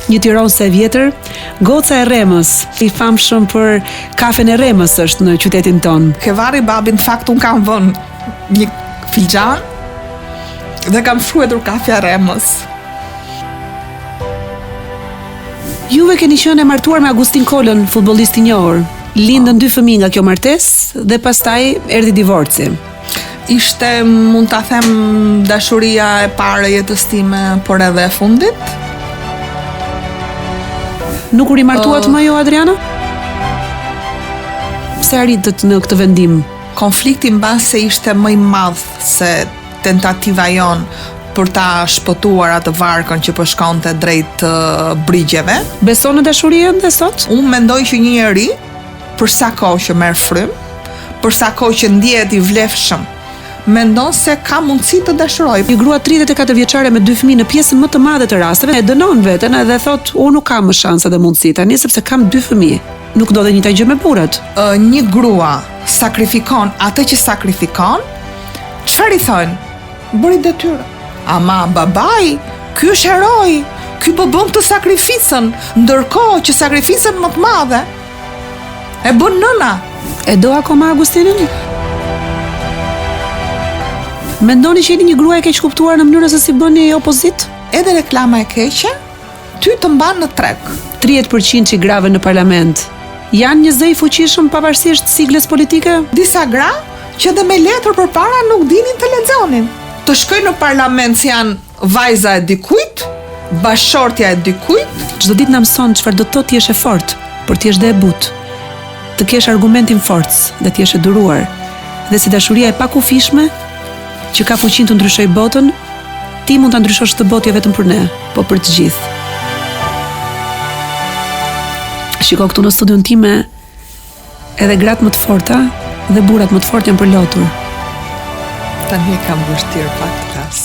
një Tiranë e vjetër, goca e Remës, i famshëm për kafen e Remës është në qytetin ton. Kevari babi, në fakt unë kam vënë një filxhan dhe kam shkruar kafja Remës. Juve keni qenë e martuar me Agustin Kolën, futbollist i njohur. Lindën 2 fëmijë nga kjo martesë dhe pastaj erdhi divorci. Ishte, mund ta them, dashuria e parë e jetës time, por edhe e fundit. Nuk u rimartuat më jo, Adriana? Pse arritët në këtë vendim? Konflikti mbase ishte më i madh se tentativa jonë për ta shpëtuar atë varkën që po shkonte drejt brigjeve. Beson në dashurinë dhe sot? Unë mendoj që një njeri, për sa kohë që merr frym, për sa kohë që ndihet i vlefshëm, mendon se ka mundësi të dashurojë. Një grua 34 vjeçare me 2 fëmijë në pjesën më të madhe të rasteve e dënon veten dhe thot unë nuk kam më shanse dhe mundësi tani sepse kam 2 fëmijë. Nuk do dhe njëjta gjë me burrat. Një grua sakrifikon atë që sakrifikon, çfarë i thonë? Bëri detyrë. Ama babai, ky është heroi, ky po bën të sakrificën, ndërkohë që sakrificën më të madhe e bën nëna. E do akoma Agustinin? Mendoni që jeni një grua e keq kuptuar në mënyrën se si bëni opozit? Edhe reklama e keqe, ty të mban në treg. 30% që grave në parlament janë një zë i fuqishëm pavarësisht sigles politike? Disa gra që dhe me letër përpara nuk dinin të lexonin. Të shkojnë në parlament si janë vajza e dikujt, bashortja e dikujt. Çdo ditë na mëson çfarë do të thotë të jesh e fortë, por të jesh dhe e butë. Të kesh argumentin forcë dhe të jesh e duruar. Dhe si dashuria e pakufishme që ka fuqinë të ndryshojë botën, ti mund ta ndryshosh këtë botë jo vetëm për ne, por për të gjithë. Shiko, këtu në studion time edhe gratë më të forta dhe burrat më të fortë janë përlotur. Tani e kam vështirë pak të flas.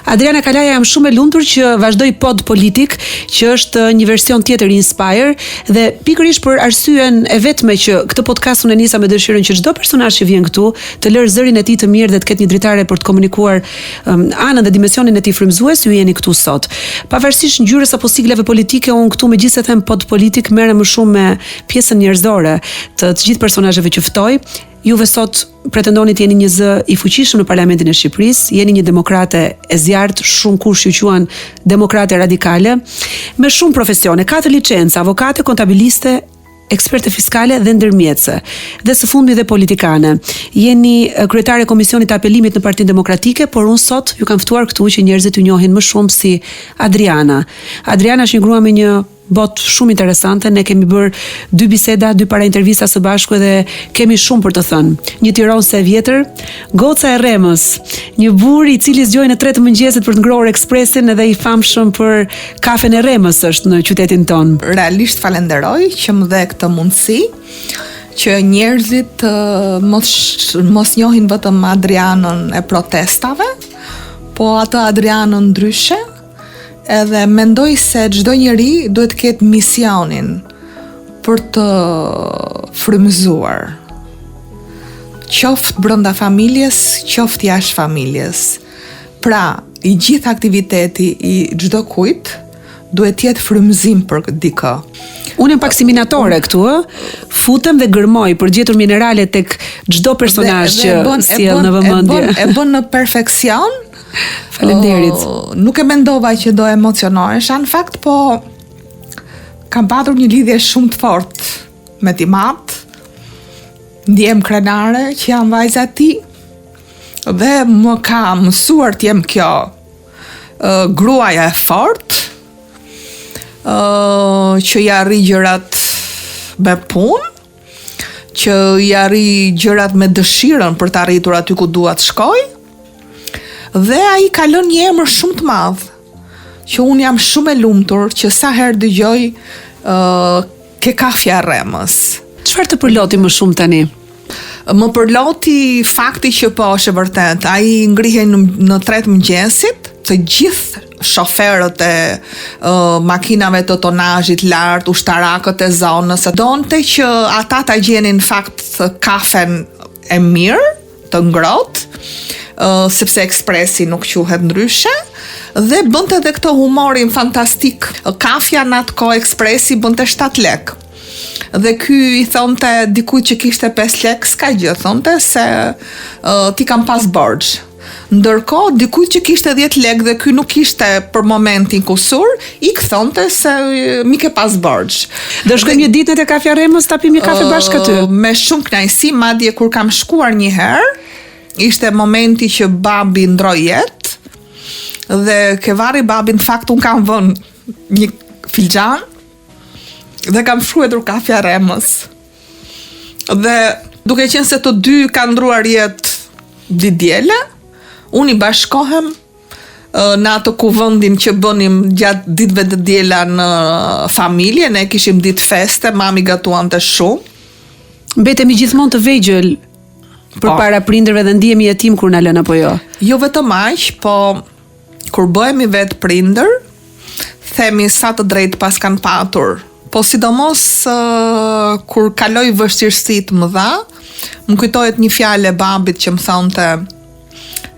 Adriana Kalaja, jam shumë e lumtur që vazhdoj pod politik, që është një version tjetër i Inspire, dhe pikërisht për arsyeën e vetme që këtë podcast unë nisa me dëshirën që çdo personazh që vjen këtu të lërë zërin e tij të mirë dhe të ketë një dritare për të komunikuar anën dhe dimensionin e tij frymëzues, ju jeni këtu sot. Pavarësisht ngjyrës apo siglave politike, unë këtu megjithëse them pod politik merrem më shumë me pjesën njerëzore të gjithë personazheve që ftoj. Juve sot pretendoni të jeni një zë i fuqishëm në Parlamentin e Shqipërisë, jeni një demokrate e zjarrt, shumë kush ju quan demokrate radikale, me shumë profesione, 4 licenca, avokate, kontabiliste, eksperte fiskale dhe ndërmjetëse, dhe së fundmi dhe politikane. Jeni kryetare e Komisionit të Apelimit në Partinë Demokratike, por unë sot ju kam ftuar këtu që njerëzit ju njohin më shumë si Adriana. Adriana është një grua me një botë shumë interesante, ne kemi bërë 2 biseda, 2 para intervista së bashku dhe kemi shumë për të thënë. Një Tiranë e vjetër, goca e Remës, një burr i cili zgjoi në 3 të mëngjesit për të ngrohur ekspresin dhe i famshëm për kafen e Remës është në qytetin ton. Realisht falenderoj që më dhe këtë mundësi që njerëzit mos njohin vetëm Adrianën e protestave, po atë Adrianën ndryshe. Edhe mendoj se çdo njeri duhet të ketë misionin për të frymëzuar. Qoftë brenda familjes, qoftë jashtë familjes. Pra, i gjithë aktiviteti i çdo kujt duhet të jetë frymëzim për dikë. Unë jam pak si minatore këtu, futem dhe gërmoj për gjetur minerale tek çdo personazh që sjell në vëmendje. E bën në perfeksion. Faleminderit. Nuk e mendova që do emocionohesha, në fakt, po kam patur një lidhje shumë të fortë me Timat. Ndjem krenare që jam vajza e tij dhe më ka mësuar të jem kjo gruaja e fortë, që i arri gjërat me punë, që i arri gjërat me dëshirën për të arritur aty ku dua të shkoj. Dhe ai ka lënë një emër shumë të madh, që unë jam shumë e lumtur që sa herë dëgjoj ke kafja Remës. Çfarë të përloti më shumë tani? Më përloti fakti që po është e vërtet, ai ngrihej në 3 të mëngjesit, të gjithë shoferët e makinave të tonazhit lart, ushtarakët e zonës, donte që ata ta gjenin fakt kafen e mirë, të ngrohtë, sepse Ekspresi nuk quhet ndryshe, dhe bënte edhe këtë humorin fantastik. Kafja në atë kohë Ekspresi bënte 7 lek. Dhe ky i thonte dikujt që kishte 5 lek, s'ka gjë, thonte se ti kam pas borxh. Ndërkohë dikujt që kishte 10 lek dhe ky nuk ishte për momentin kusur, i thonte se mi ke pas borxh. Do shkojmë një ditë te Kafja Remës ta pim një kafe bashkë aty. Me shumë kënaqësi, madje kur kam shkuar një herë, ishte momenti që babi ndroi jetë dhe ke varri babin, në fakt un kam vënë një filxhan dhe kam shkruar Kafja Remës. Dhe duke qenë se të dy kanë ndruar jetë diele, unë i bashkohem në atë kuvendin që bënim gjatë ditëve të diela në familje, ne kishim ditë feste, mami gatuante shumë. Mbetemi gjithmonë të vegjël përpara prindërve dhe ndihemi jetim kur na lën apo jo. Jo vetëm aq, po kur bëhemi vetë prindër, themi sa të drejtë pas kanë patur. Po sidomos kur kaloj vështirësitë më dha, më kujtohet një fjalë e babit që më thonte: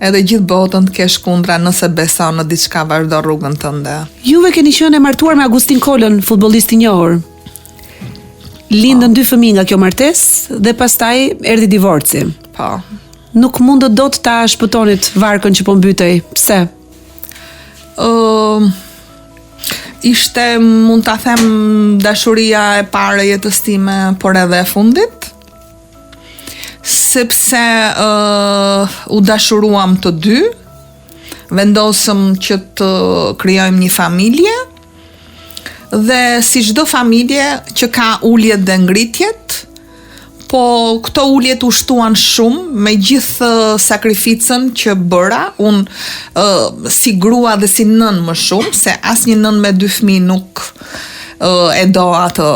edhe gjithë botën të kesh kundra nëse beson në diçka, vazhdo rrugën tënde. Juve keni qenë e martuar me Agustin Kolën, futbollist i njohur. Lindën 2 fëmijë nga kjo martesë dhe pastaj erdhi divorci. Po. Nuk mundët dot ta shpëtonit varkën që po mbytej. Pse? Ishte, mund ta them, dashuria e parë e jetës time, por edhe e fundit. Sepse u dashuruam të dy, vendosëm që të krijojmë një familje, dhe si çdo familje që ka uljet dhe ngritjet, po këto uljet u shtuan shumë me gjithë sakrificën që bëra, unë si grua dhe si nën më shumë, se asnjë nën me 2 fëmijë nuk e do atë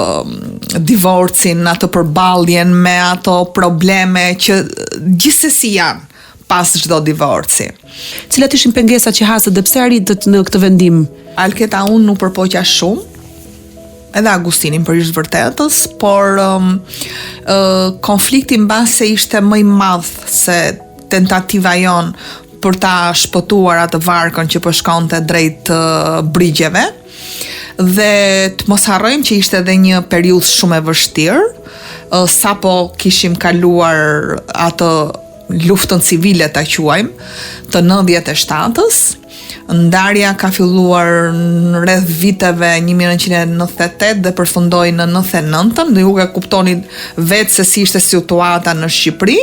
divorcin, atë përballjen me ato probleme që gjithsesi janë pas çdo divorci. Cilat ishin pengesat që hasët dhe pse arritët në këtë vendim? Alketa, unë nuk përpoqja shumë, edhe Agustinin për ishtë vërtetës, por konflikti mbas se ishte më i madh se tentativa jonë për ta shpëtuar atë varkën që po shkonte drejt brigjeve. Dhe të mos harrojmë që ishte edhe një periudhë shumë e vështirë, sapo kishim kaluar atë luftën civile ta quajmë, të 97-s. Ndarja ka filluar në rreth viteve 1998 dhe përfundoi në 99-ën, dhe ju e kuptoni vetë se si ishte situata në Shqipëri.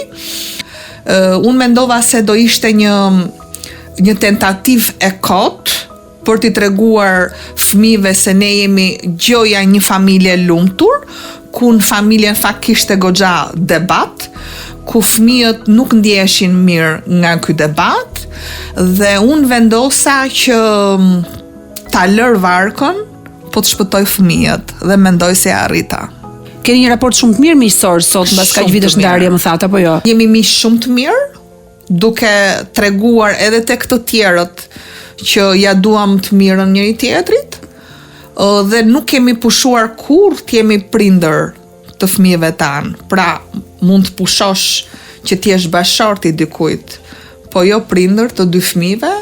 Unë mendova se do ishte një tentativë e kotë për t'i treguar fëmijëve se ne jemi gjoja një familje lumtur, ku në familjen fakt kishte goxha debat, ku fëmijët nuk ndjeshin mirë nga ky debat, dhe unë vendosa që ta lër varkën, po të shpëtoj fëmijët, dhe mendoj se arrita. Keni një raport shumë të mirë miqësor sot mbas kaq vitesh ndarje, më thatë apo jo? Jemi miq shumë të mirë, duke treguar edhe tek të tjerët që ja duam të mirën njëri tjetrit, dhe nuk kemi pushuar kur të jemi prindër të fëmijëve tanë. Pra, mund të pushosh që ti jesh bashorti dikujt, po jo prindër të 2 fëmijëve,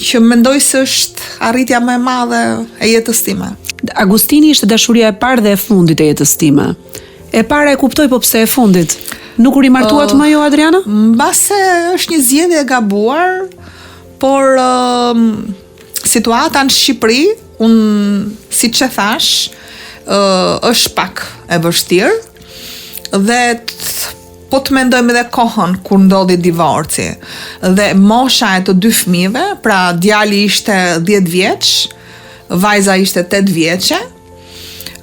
që mendoj se është arritja më e madhe e jetës time. Agustini ishte dashuria e parë dhe e fundit e jetës time. E para e kuptoj, po pse e fundit? Nuk u rimartuat më jo, Adriana? Mbase është një zgjedhje e gabuar, por situata në Shqipëri, unë siç e thash, është pak e vështirë, dhe po të mendojmë edhe kohën kur ndodhi divorci, dhe mosha e të 2 fëmijëve, pra djali ishte 10 vjeç, vajza ishte 8 vjeçe.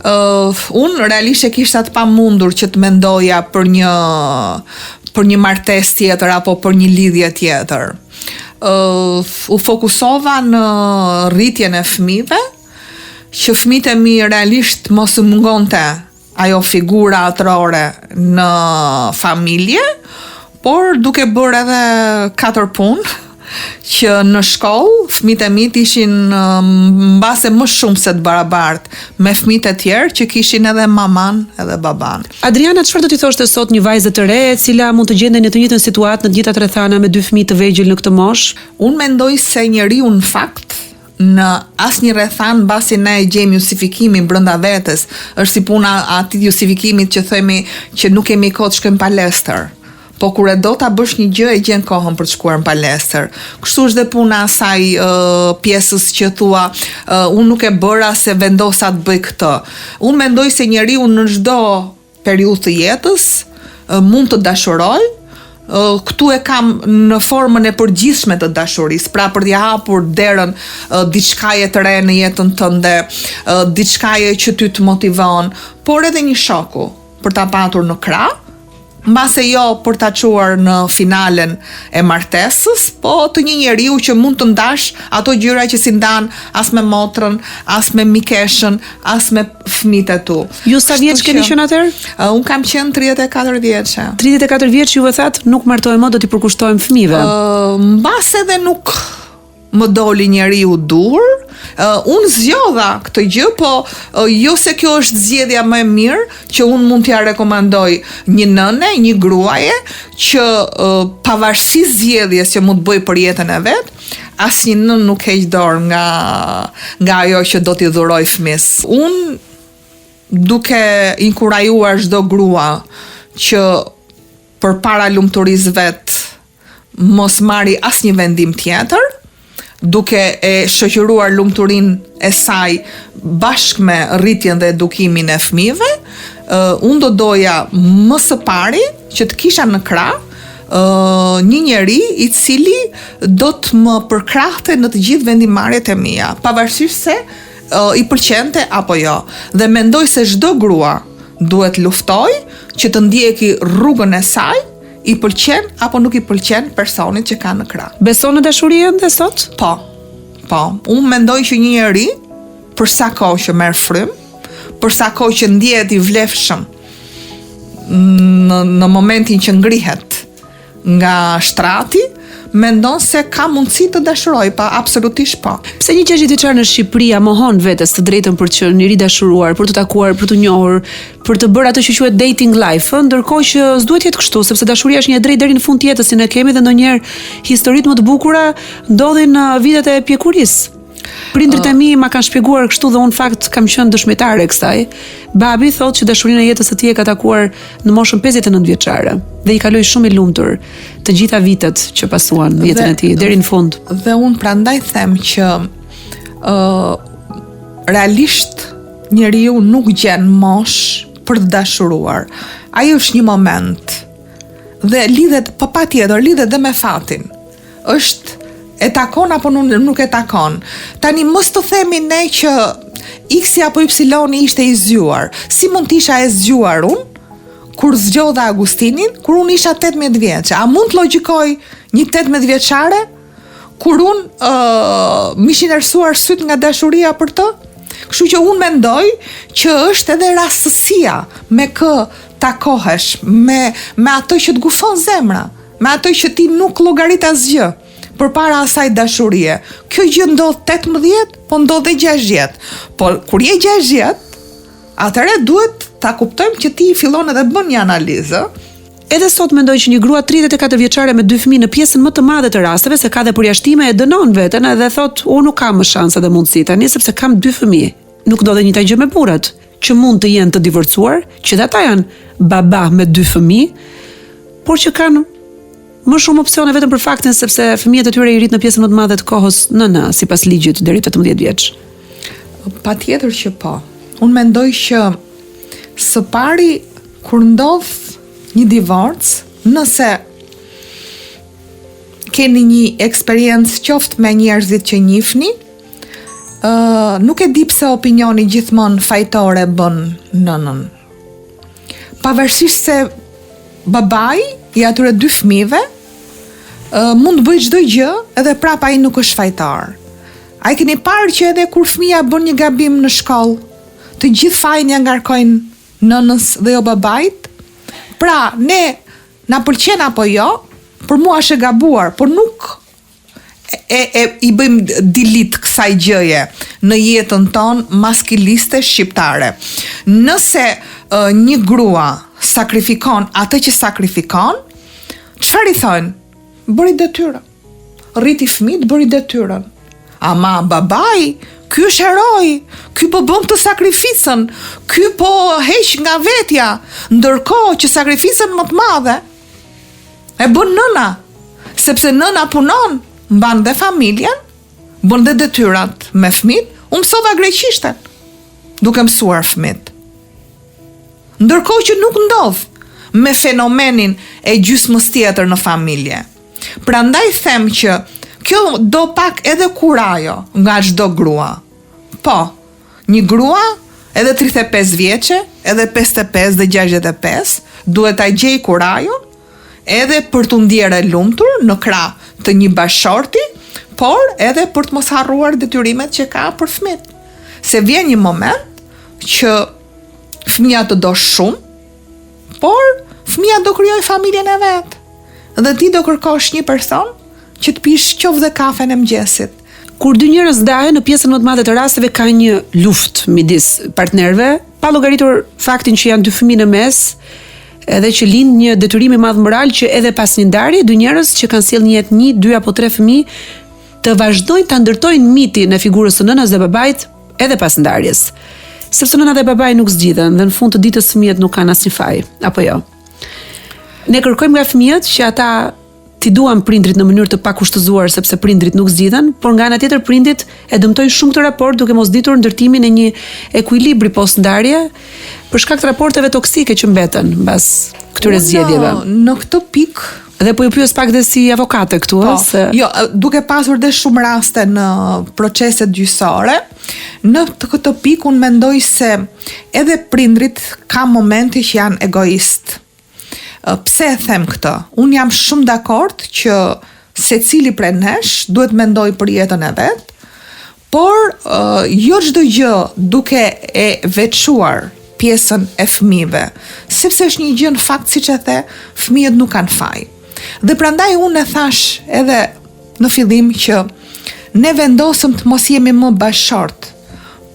Unë realisht e kisha të pamundur që të mendoja për një martesë tjetër apo për një lidhje tjetër. U fokusova në rritjen e fëmijëve, që fëmijët e mi realisht mos u mungonte ajo figura atrore në familje, por duke bërë edhe 4 punë, që në shkollë fëmijët e mi ishin mbase më shumë se të barabartë me fëmijët e tjerë që kishin edhe maman edhe baban. Adriana, çfarë do t'i thoshte sot një vajzë të re e cila mund të gjendej në të njëjtën situatë në të njëjtat rrethana me 2 fëmijë të vegjël në këtë moshë? Unë mendoj se njeriu në fakt në asnjë rrethan mbasi ne e gjejmë justifikimin brenda vetes, është si puna atij justifikimit që themi që nuk kemi kohë të shkojmë palestër. Po kur e do ta bësh një gjë e gjen kohën për të shkuar në palestër. Kështu është dhe puna asaj pjesës që thua unë nuk e bëra se vendosa të bëj këtë. Unë mendoj se njeriu në çdo periudhë të jetës mund të dashuroj. Këtu e kam në formën e përgjithshme të dashurisë, pra për t'ia hapur derën diçkaje të re në jetën tënde, diçkaje që ty të motivon, por edhe një shoku për ta patur në krah, mbase jo për ta çuar në finalen e martesës, po të një njeriu që mund të ndash ato gjëra që si ndan as me motrën, as me mikeshën, as me fëmijët e tu. Ju sa vjeç keni qenë atëherë? Un kam qenë 34 vjeçë. 34 vjeç juve thatë nuk martohem më, do t'i përkushtojmë fëmijëve. Mbase edhe nuk më doli njeriu dur. Unë zgjodha këtë gjë, po jo se kjo është zgjedhja më e mirë që unë mund t'ja rekomandoj një nëne, një gruaje që pavarësisht zgjedhjes që mund të bëj për jetën e vet, asnjë nën nuk heq dorë nga ajo që do t'i dhuroj fëmis. Unë duke inkurajuar çdo grua që përpara lumturisë vet mos marri asnjë vendim tjetër, duke e shoqëruar lumturinë e saj bashkë me rritjen dhe edukimin e fëmijëve, unë do doja më së pari që të kisha në krah një njeri i cili do të më përkrahte në të gjithë vendimarrjet e mia, pavarësisht se i pëlqente apo jo. Dhe mendoj se çdo grua duhet luftoj që të ndjeki rrugën e saj, i pëlqen apo nuk i pëlqen personit që ka në krah. Beson në dashurinë dhe sot? Po. Unë mendoj që një njeri për sa kohë që merr frym, për sa kohë që ndihet i vlefshëm në momentin që ngrihet nga shtrati, mendon se ka mundësi të dashuroj, pa, absolutisht po. Pse një 60 vjeçar në Shqipëri mohon vetes të drejtën për të qenë njëri dashuruar, për të takuar, për të njohur, për të bërë atë që quhet dating life, ndërkohë që s'duhet jetë kështu, sepse dashuria është një drejt deri në fund të jetës, si ne kemi dhe ndonjëherë historitë më të bukura ndodhin në vitet e pjekurisë. Prindrit e mi ma kanë shpjeguar kështu dhe unë fakt kam qenë dëshmitare e kësaj. Babi thotë që dashurinë e jetës së tij e ka takuar në moshën 59 vjeçare dhe i kaloi shumë i lumtur të gjitha vitet që pasuan në jetën e tij deri në fund. Dhe unë prandaj them që realisht njeriu nuk gjen moshë për të dashuruar. Ai është një moment dhe lidhet patjetër lidhet dhe me fatin. Është e takon apo nuk e takon. Tani mos të themi ne që X apo Y ishte i zgjuar. Si mund të isha e zgjuar unë kur zgjodha Agustinin, kur unë isha 18 vjeçë? A mund të logjikoj një 18 vjeçare kur unë m'ishin erësuar syt nga dashuria për të? Kështu që unë mendoj që është edhe rastësia me kë takohesh, me ato që të gufon zemra, me ato që ti nuk llogarit asgjë përpara asaj dashurie. Kjo gjë ndodh 18, po ndodh edhe 60. Po kur je 60, atëherë duhet ta kuptojmë që ti fillon edhe bën një analizë. Edhe sot mendoj që një grua 34 vjeçare me 2 fëmijë në pjesën më të madhe të rasteve, se ka dhe përjashtime, e dënon veten edhe thot, unë nuk kam më shanse dhe mundësi tani sepse kam 2 fëmijë. Nuk do dhe njëjta gjë me burrat, që mund të jenë të divorcuar, që dhe ata janë baba me 2 fëmijë, por që kanë më shumë opsione vetëm për faktin sepse fëmijët e tyre i rrit në pjesën më të madhe të kohës sipas ligjit deri 18 vjeç. Patjetër që po. Unë mendoj që së pari kur ndodh një divorc, nëse keni një eksperiencë qoftë me njerëzit që njihni, nuk e di pse opinioni gjithmonë fajtore bën nënën. Pavarësisht se babai i atyre 2 fëmijëve mund të bëjë çdo gjë, edhe prapa ai nuk është fajtar. Ai keni parë që edhe kur fëmia bën një gabim në shkollë, të gjithë fajin ja ngarkojnë nënës dhe jo babait? Pra, na pëlqen apo jo, për mua është e gabuar, por nuk i bëjmë delete kësaj gjëje në jetën tonë maskiliste shqiptare. Nëse një grua sakrifikon atë që sakrifikon, çfarë i thonë? Bëri detyrën. Rriti fëmijët, bëri detyrën. Ama babai, ky është heroi, ky po bën të sakrificën, ky po heq nga vetja, ndërkohë që sakrificën më të madhe e bën nëna, sepse nëna punon, mban dhe familjen, bën dhe detyrat me fëmijët. Unë mësova greqishten, duke mësuar fëmijët. Ndërkohë që nuk ndodh me fenomenin e gjysmës tjetër në familje. Prandaj them që kjo do pak edhe kurajo nga çdo grua. Po, një grua edhe 35 vjeçe, edhe 55 dhe 65, duhet ta gjej kurajon edhe për të ndjerë e lumtur në krah të një bashorti, por edhe për të mos harruar detyrimet që ka për fëmijët. Se vjen një moment që fëmia të do shumë, por fëmia do krijoj familjen e vet. Dhe ti do kërkosh një person që të pish qoftë dhe kafen e mëngjesit. Kur dy njerëz ndahen, në pjesën më të madhe të rasteve ka një luftë midis partnerëve, pa llogaritur faktin që janë dy fëmijë në mes, edhe që lind një detyrim i madh moral që edhe pas një ndarje, dy njerëz që kanë sjellë në jetë 1, 2 apo 3 fëmijë të vazhdojnë ta ndërtojnë mitin e figurës së nënës dhe babait edhe pas ndarjes. Sepse nëna dhe babai nuk zgjidhen dhe në fund të ditës fëmijët nuk kanë asnjë faj, apo jo. Ne kërkojmë nga fëmijët që ata t'i duan prindrit në mënyrë të pakushtëzuar sepse prindrit nuk zgjidhen, por nga ana tjetër prindrit e dëmtojnë shumë këtë raport duke mos ditur ndërtimin e një ekuilibri post ndarje për shkak të raporteve toksike që mbeten mbas këtyre zgjedhjeve. Në këtë pikë dhe po ju pyes pak dhe si avokate këtu, se jo, duke pasur dhe shumë raste në proceset gjyqësore, në këtë pikë unë mendoj se edhe prindrit ka momente që janë egoist. Pse e them këtë? Unë jam shumë dakord që secili prej nesh duhet mendoj për jetën e vet, por jo çdo gjë duke e veçuar pjesën e fëmijëve, sepse është një gjë në fakt siç e the, fëmijët nuk kanë faj. Dhe prandaj unë e thash edhe në fillim që ne vendosëm të mos jemi më bashkëshort,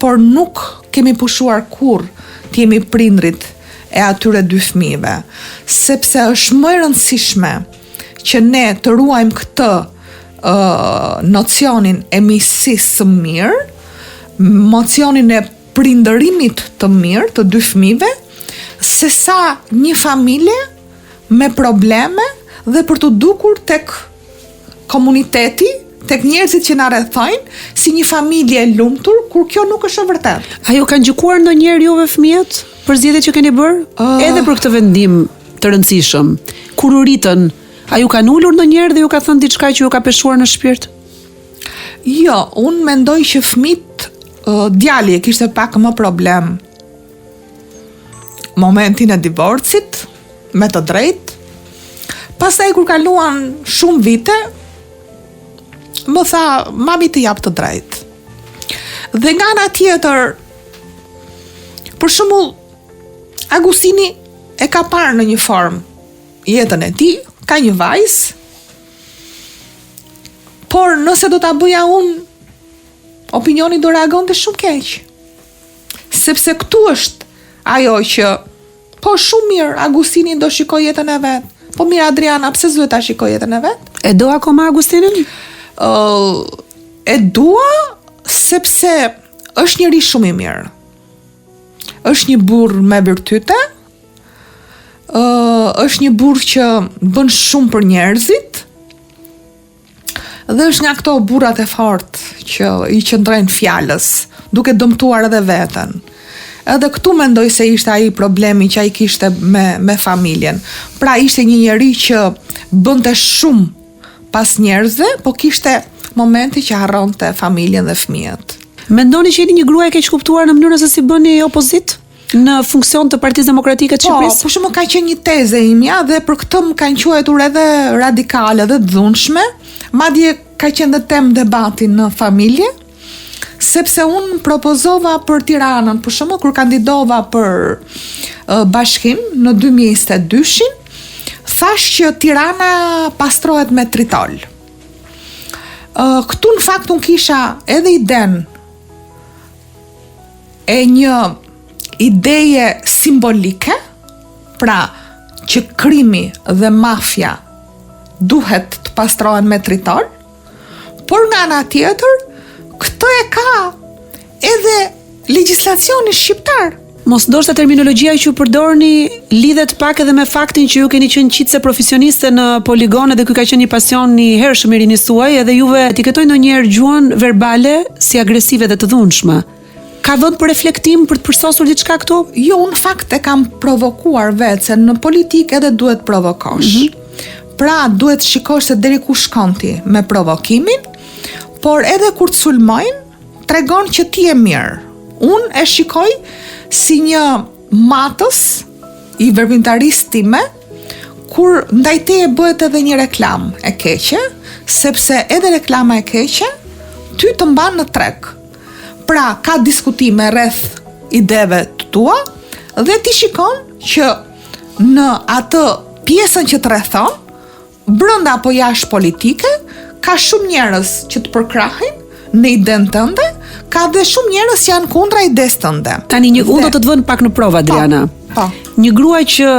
por nuk kemi pushuar kurrë të jemi prindrit e atyre dy fëmijëve, sepse është më e rëndësishme që ne të ruajmë këtë nocionin e miqësisë së mirë, nocionin e prindërimit të mirë të dy fëmijëve, sesa një familje me probleme dhe për të dukur tek komuniteti, tek njerëzit që na rrethojnë si një familje e lumtur, kur kjo nuk është e vërtetë. A ju kanë gjykuar ndonjëherë juve fëmijët për zgjedhjet që keni bërë? Edhe për këtë vendim të rëndësishëm. Kur u ritën, a ju kanë ulur ndonjëherë dhe ju ka thënë diçka që ju ka peshuar në shpirt? Jo, unë mendoj që fëmijët, djali e kishte pak më problem momentin e divorcit, me të drejtë. Pastaj kur kaluan shumë vite, më tha, mami të jap të drejtë. Dhe nga ana tjetër, për shembull, Agustini e ka parë në një formë jetën e tij, ka një vajzë, por nëse do ta bëja unë, opinioni do reagonte shumë keq. Sepse këtu është ajo që, po shumë mirë, Agustini do shikoj jetën e vet. Po mirë, Adriana, pse s'duhet ta shikoj jetën e vet? E do akoma Agustinin? E dua sepse është njëri shumë i mirë. Është një burr me virtyte, është një burr që bën shumë për njerëzit, dhe është nga këto burrat e fortë që i qëndrojnë fjalës, duke dëmtuar edhe veten. Edhe këtu mendoj se ishte ai problemi që ai kishte me familjen. Pra ishte një njeri që bënte shumë pas njerëzve, po kishte momente që harronte familjen dhe fëmijët. Mendoni që jeni një grua e keq kuptuar në mënyrën se si bëni opozit në funksion të Partisë Demokratike të Shqipërisë? Po, për shembull ka qenë një tezë imja dhe për këtë më kanë quajtur edhe radikale dhe dhunshme, madje ka qenë dhe temë debati në familje, sepse unë propozova për Tiranën, për shembull kur kandidova për bashkinë në 2022-shin, thash që Tirana pastrohet me tritol. Këtu në fakt unë kisha edhe iden e një ideje simbolike, pra që krimi dhe mafia duhet të pastrohen me triton, por nga ana tjetër, këtë e ka edhe legjislacioni shqiptar. Mos ndoshta terminologjia që ju përdorni lidhet pak edhe me faktin që ju keni qenë qitse profesioniste në poligone dhe ky ka qenë një pasion i hershëm i rinis suaj, edhe juve etiketojnë ndonjëherë gjuhën verbale si agresive dhe të dhunshme. Ka vend për reflektim për të përsosur diçka këtu? Jo, në fakt e kam provokuar vetë, se në politikë edhe duhet provokosh. Pra, duhet shikosh se deri ku shkon ti me provokimin, por edhe kur të sulmojnë, tregon që ti je mirë. Unë e shikoj si një matës i veprimtarisë time, kur ndaj teje bëhet edhe një reklam e keqe, sepse edhe reklama e keqe ty të mban në treg. Pra, ka diskutime rreth ideve të tua dhe ti shikon që në atë pjesën që të rrethon, brenda apo jashtë politike, ka shumë njerëz që të përkrahin në idenë tënde, ka dhe shumë njerëz që janë kundra idesë tënde. Tani unë do të të vënë pak në provë, Adriana. Po. Një grua që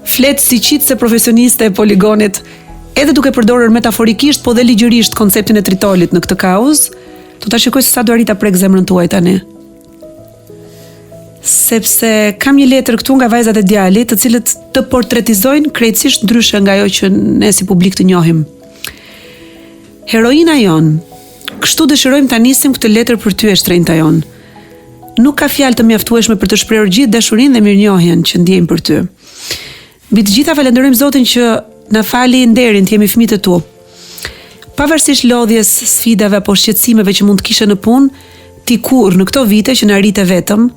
flet si qitse profesioniste e poligonit, edhe duke përdorur metaforikisht, po dhe ligjërisht konceptin e tritolit në këtë kauzë, do ta shikoj se sa do arrit ta prek zemrën tuaj tani. Sepse kam një letër këtu nga vajzat e djalit, të cilët të portretizojnë krejtësisht ndryshe nga ajo që ne si publik të njohim. Heroina jon, kështu dëshirojmë ta nisim këtë letër për ty e shtrenjta jon. Nuk ka fjalë të mjaftueshme për të shprehur gjithë dashurinë dhe mirënjohjen që ndjejmë për ty. Mbi të gjitha falenderojmë Zotin që na fali nderin të jemi fëmijët e tu. Pavarësisht lodhjes, sfidave apo shqetësimeve që mund të kishe në punë, ti kur në këto vite që na rrite vetëm,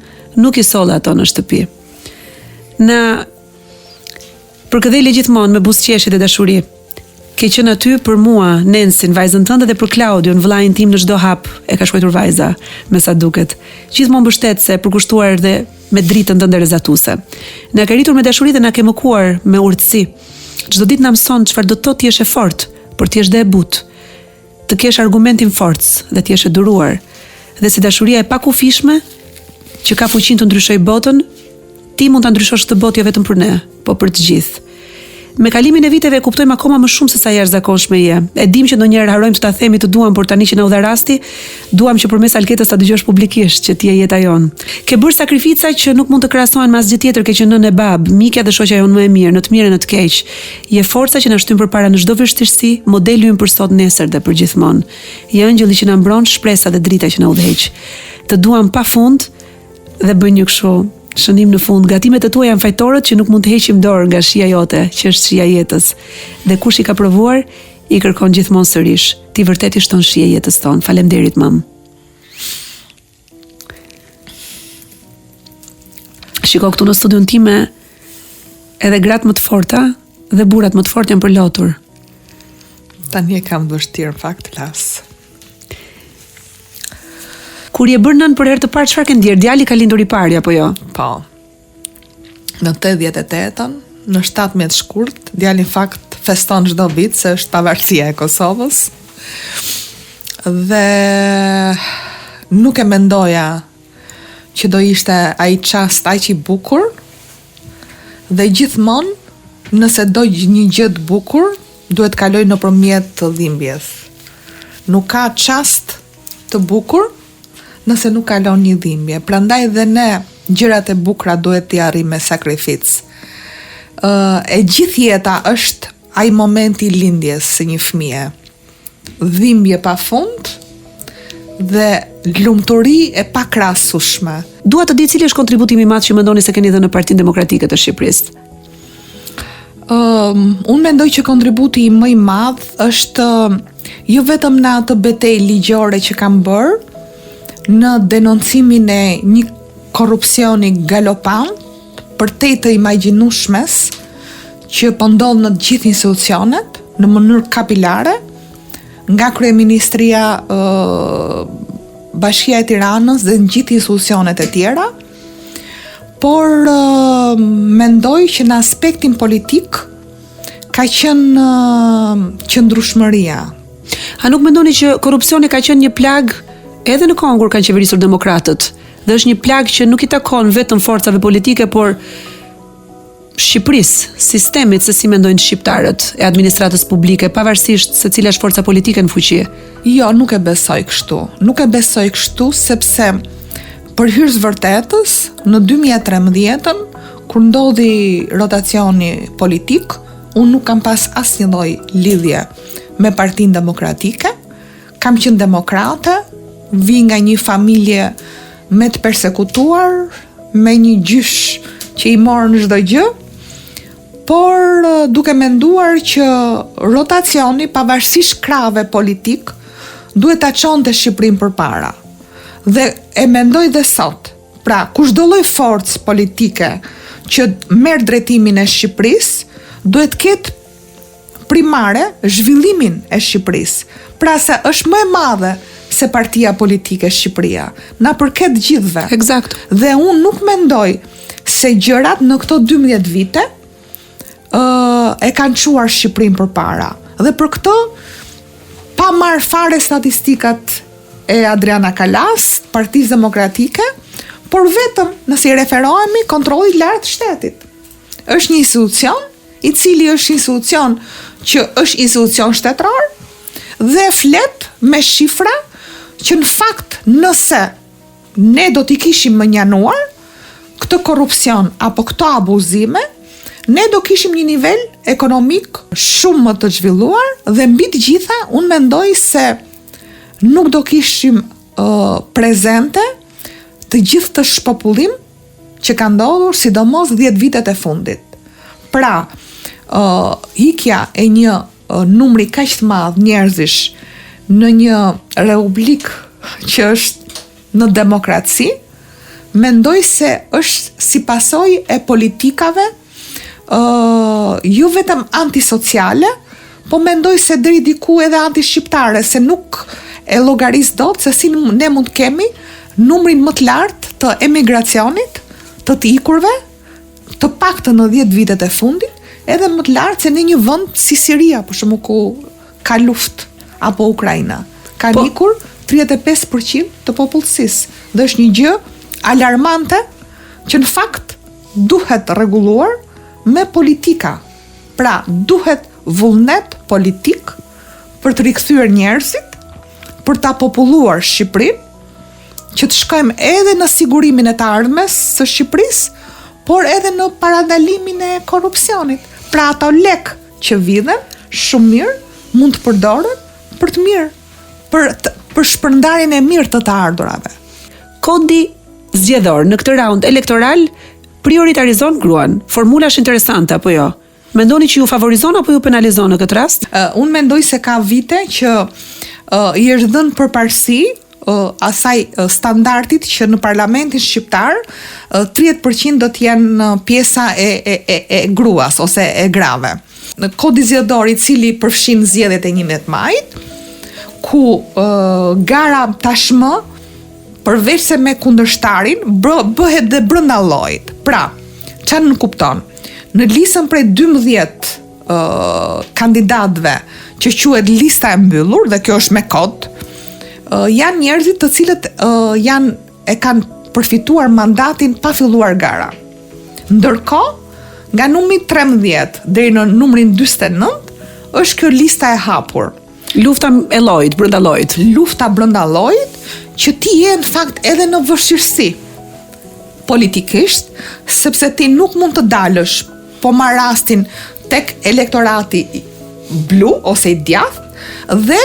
nuk i solle ato në shtëpi. Na përkëdhele gjithmonë me buzëqeshje dhe dashuri. Ke qenë aty për mua, Nensin, vajzën tënde dhe për Klaudion, vëllain tim në çdo hap, e ka shkruar vajza, me sa duket. Gjithmonë mbështetëse, përkushtuar dhe me dritën tënde rezatuese. Na ke rritur me dashuri dhe na ke mëkuar me urtësi. Çdo ditë na mëson çfarë do të thotë ti je fort, por ti je dhe e butë. Të kesh argumentin forcë dhe të jesh e duruar. Dhe si dashuria e pakufishme që ka fuqinë të ndryshojë botën, ti mund ta ndryshosh këtë botë jo vetëm për ne, po për të gjithë. Me kalimin e viteve e kuptojmë akoma më shumë se sa jashtëzakonshme je. E dim që ndonjëherë harrojmë të ta themi të duam, por tani që na u dha rasti, duam që përmes Alketës ta dëgjosh publikisht që ti je jeta jon. Ke bërë sakrifica që nuk mund të krahasohen me asgjë tjetër, ke qenë nënë e bab, mikja dhe shoqja jon më e mirë, në të mirë e në të keq. Je forca që na shtyn përpara në çdo vështirësi, modeli ynë për sot, nesër dhe për gjithmonë. Je ëngjëlli që na mbron, shpresa dhe drita që na udhëheq. Të duam pafund dhe bëj një kështu shënim në fund. Gatimet e tua janë fajtorët që nuk mund të heqim dorë nga shija jote, që është shija jetës. Dhe kush i ka provuar, i kërkon gjithmonë sërish. Ti vërtet i shton shije jetës tonë. Faleminderit, mam. Shiko, këtu në studion time edhe gratë më të forta dhe burrat më të fortë janë përlotur. Tani e kam vështirë fakt las. Kur je bërë nën për herë të parë, çfarë ke ndier? Djali ka lindur i pari apo jo? Po. Në 88-ën, në 17 shkurt, djali në fakt feston çdo vit se është pavarësia e Kosovës. Dhe nuk e mendoja që do ishte ai çast aq i bukur. Dhe gjithmonë, nëse do një gjë të bukur, duhet kaloj nëpërmjet të dhimbjes. Nuk ka çast të bukur nëse nuk kalon një dhimbje. Prandaj dhe ne gjërat e bukura duhet t'i arrijmë me sakrificë. E gjithë jeta është ai momenti i lindjes së një fëmie. Dhimbje pafund dhe lumturi e pakrahasueshme. Dua të di cili është kontributimi i madh që mendoni se keni dhënë në Partinë Demokratike të Shqipërisë. Unë mendoj që kontributi më i madh është jo vetëm në atë betejë ligjore që kam bërë, në denoncimin e një korrupsioni galopant për të imagjinueshmes që po ndodh në të gjithë institucionet në mënyrë kapilare, nga kryeministria, Bashkia e Tiranës dhe në gjithë institucionet e tjera, por mendoj që në aspektin politik ka qenë qëndrueshmëria. A nuk mendoni që korrupsioni ka qenë një plag edhe në kohën kur kanë qeverisur demokratët? Dhe është një plag që nuk i takon vetëm forcave politike, por Shqipërisë, sistemit se si mendojnë shqiptarët e administratës publike, pavarësisht se cila është forca politike në fuqi? Jo, nuk e besoj kështu. Nuk e besoj kështu sepse për hir të vërtetës, në 2013, kur ndodhi rotacioni politik, unë nuk kam pas asnjë lloj lidhje me Partinë Demokratike. Kam qenë demokrate, vi nga një familje me të persekutuar, me një gjysh që i morën çdo gjë, por duke menduar që rotacioni, pavarësisht krave politik, duhet ta çonte Shqipërinë përpara. Dhe e mendoj dhe sot. Pra, kushdo lloj forcë politike që merr drejtimin e Shqipërisë, duhet ketë primare zhvillimin e Shqipërisë. Pra, se është më e madhe se partia politike Shqipëria. Na përket gjithëve. Eksakt. Dhe unë nuk mendoj se gjërat në këto 12 vite e kanë çuar Shqipërinë përpara. Dhe për këto, pa marrë fare statistikat e Adriana Kalas, Partisë Demokratike, por vetëm nëse i referohemi kontrollit lartë të shtetit. Është një institucion, i cili është institucion që është institucion shtetëror dhe flet me shifra që në fakt nëse ne do t'i kishim mënjanuar këtë korrupsion apo këto abuzime, ne do kishim një nivel ekonomik shumë më të zhvilluar dhe mbi të gjitha unë mendoj se nuk do kishim prezente të gjithë të shpopullim që ka ndodhur sidomos 10 vitet e fundit. Pra, ikja e një numri kaq të madh njerëzish në një republikë që është në demokraci, mendoj se është si pasojë e politikave jo vetëm antisociale, po mendoj se deri diku edhe antishqiptare, se nuk e llogaris dot se si ne mund të kemi numrin më të lartë të emigracionit, të ikurve, të paktën në 10 vitet e fundit, edhe më të lartë se në një vend si Siria, për shembull, ku ka luftë, apo Ukraina. Ka ikur 35% të popullsisë. Dhe është një gjë alarmante që në fakt duhet rregulluar me politika. Pra, duhet vullnet politik për të rikthyer njerëzit, për ta populluar Shqipërinë, që të shkojmë edhe në sigurimin e të ardhmes së Shqipërisë, por edhe në paradalimin e korrupsionit. Pra, ato lek që vidhen shumë mirë mund të përdoren për të mirë, për shpërndarjen e mirë të ardhurave. Kodi zgjedhor në këtë raund elektoral prioritarizon gruan. Formula është interesante apo jo? Mendoni që ju favorizon apo ju penalizon në këtë rast? Unë mendoj se ka vite që i është dhënë përparësi asaj standardit që në parlamentin shqiptar 30% do të jenë pjesa e gruas ose e grave. Në kodi zgjedhor i cili përfshin zgjedhjet e 11 majit, ku gara tashmë përveç se me kundërshtarin bëhet dhe brenda llojit. Pra, çfarë nuk kupton? Në listën prej 12 kandidatëve që quhet lista e mbyllur, dhe kjo është me kod, janë njerëzit të cilët e kanë përfituar mandatin pa filluar gara. Ndërkohë, nga numri 13 deri në numrin 49 është kjo lista e hapur. Lufta e llojit, brenda llojit. Lufta brenda llojit, që ti je në fakt edhe në vështirësi politikisht, sepse ti nuk mund të dalësh, po marr rastin tek elektorati blu ose i djathtë, dhe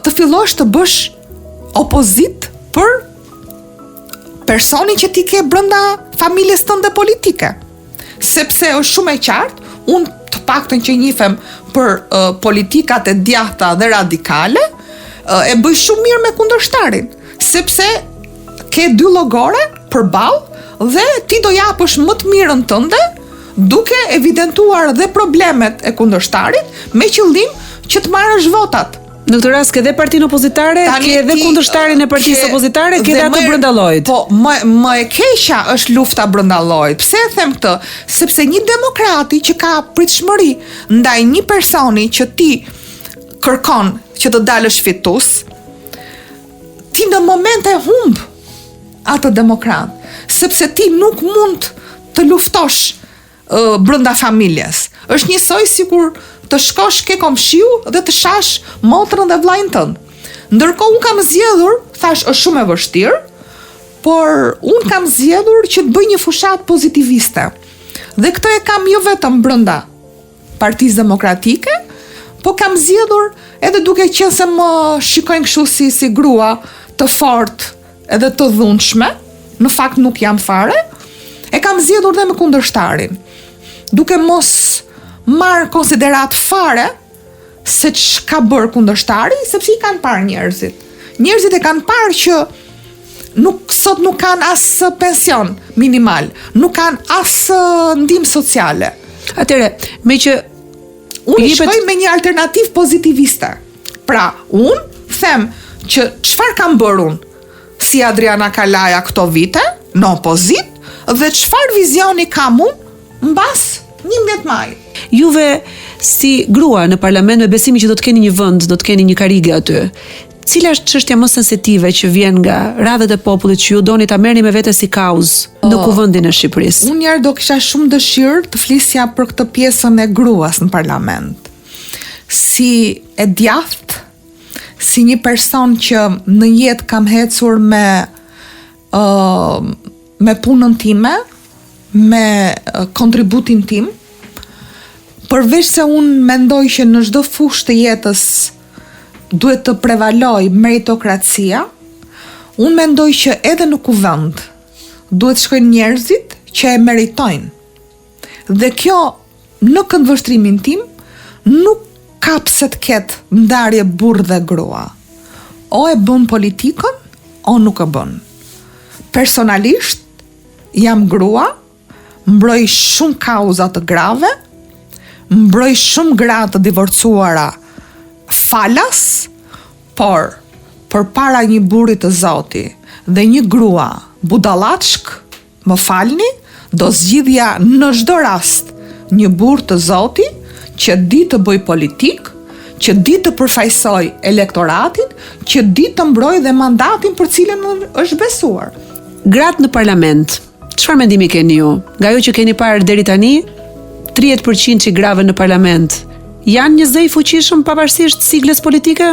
të fillosh të bësh opozit për personin që ti ke brenda familjes tënde politike. Sepse është shumë e qartë, unë të paktën që njifem për politikat e djathta dhe radikale, e bëj shumë mirë me kundërshtarin, sepse ke dy llogore përballë dhe ti do japësh më të mirën tënde, duke evidentuar dhe problemet e kundërshtarit me qëllim që të marrësh votat. Në këtë rast ke dhe partinë opozitare, ke dhe kundërshtarin e partisë opozitare, ke dhe atë brenda llojit. Po, më e keqja është lufta brenda llojit. Pse e them këtë? Sepse një demokrati që ka pritshmëri ndaj një personi që ti kërkon që të dalësh fitus, ti në moment e humb atë demokrat, sepse ti nuk mund të luftosh brenda familjes. Është njësoj sikur të shkosh ke komshiu dhe të shash motrën dhe vllajën tënd. Ndërkohë unë kam zgjedhur, thash është shumë e vështirë, por unë kam zgjedhur që të bëj një fushat pozitiviste. Dhe këtë e kam jo vetëm brenda Partisë Demokratike, po kam zgjedhur edhe duke qenë se më shikojnë kështu si grua të fortë edhe të dhunshme, në fakt nuk jam fare, e kam zgjedhur dhe me kundërshtarin, duke mos marrë konsiderat fare se ç'ka bërë kundërshtari, sepse i kanë parë njerëzit. Njerëzit e kanë parë që sot nuk kanë as pension minimal, nuk kanë as ndihmë sociale. Atëre, me që unë shkoj me një alternativë pozitiviste. Pra, unë them që çfarë kam bërë unë si Adriana Kalaja këto vite në opozit, dhe çfarë vizioni kam unë mbas 11 maj. Juve si grua në parlament me besimin që do të keni një vend, do të keni një karige aty, cila është çështja më sensitive që vjen nga radhët e popullit që ju doni ta merrni me vete si kauzë në kuvendin e Shqipërisë? Unë njerë do kisha shumë dëshirë të flisja për këtë pjesën e gruas në parlament. Si e djathtë, si një person që në jetë kam hecur me punën time, me kontributin tim, përveç se unë mendoj që në çdo fushë të jetës duhet të prevaloj meritokracia, unë mendoj që edhe në kuvend duhet shkojnë njerëzit që e meritojnë. Dhe kjo, në këndvështrimin tim, nuk ka pse të ketë ndarje burrë dhe grua. O e bën politikën, o nuk e bën. Personalisht, jam grua, mbroj shumë kauza të grave, mbroj shumë gra të divorcuara falas, por përpara një burri të Zoti dhe një grua budallaçk, më falni, do zgjidhja në çdo rast një burr të Zoti që di të bëj politik, që di të përfaqësoj elektoratin, që di të mbroj dhe mandatin për cilën është besuar. Gratë në parlament, çfarë mendimi keni ju? Nga ajo që keni parë deri tani, 30% që grave në parlament janë një zë i fuqishëm pavarësisht siglës politike,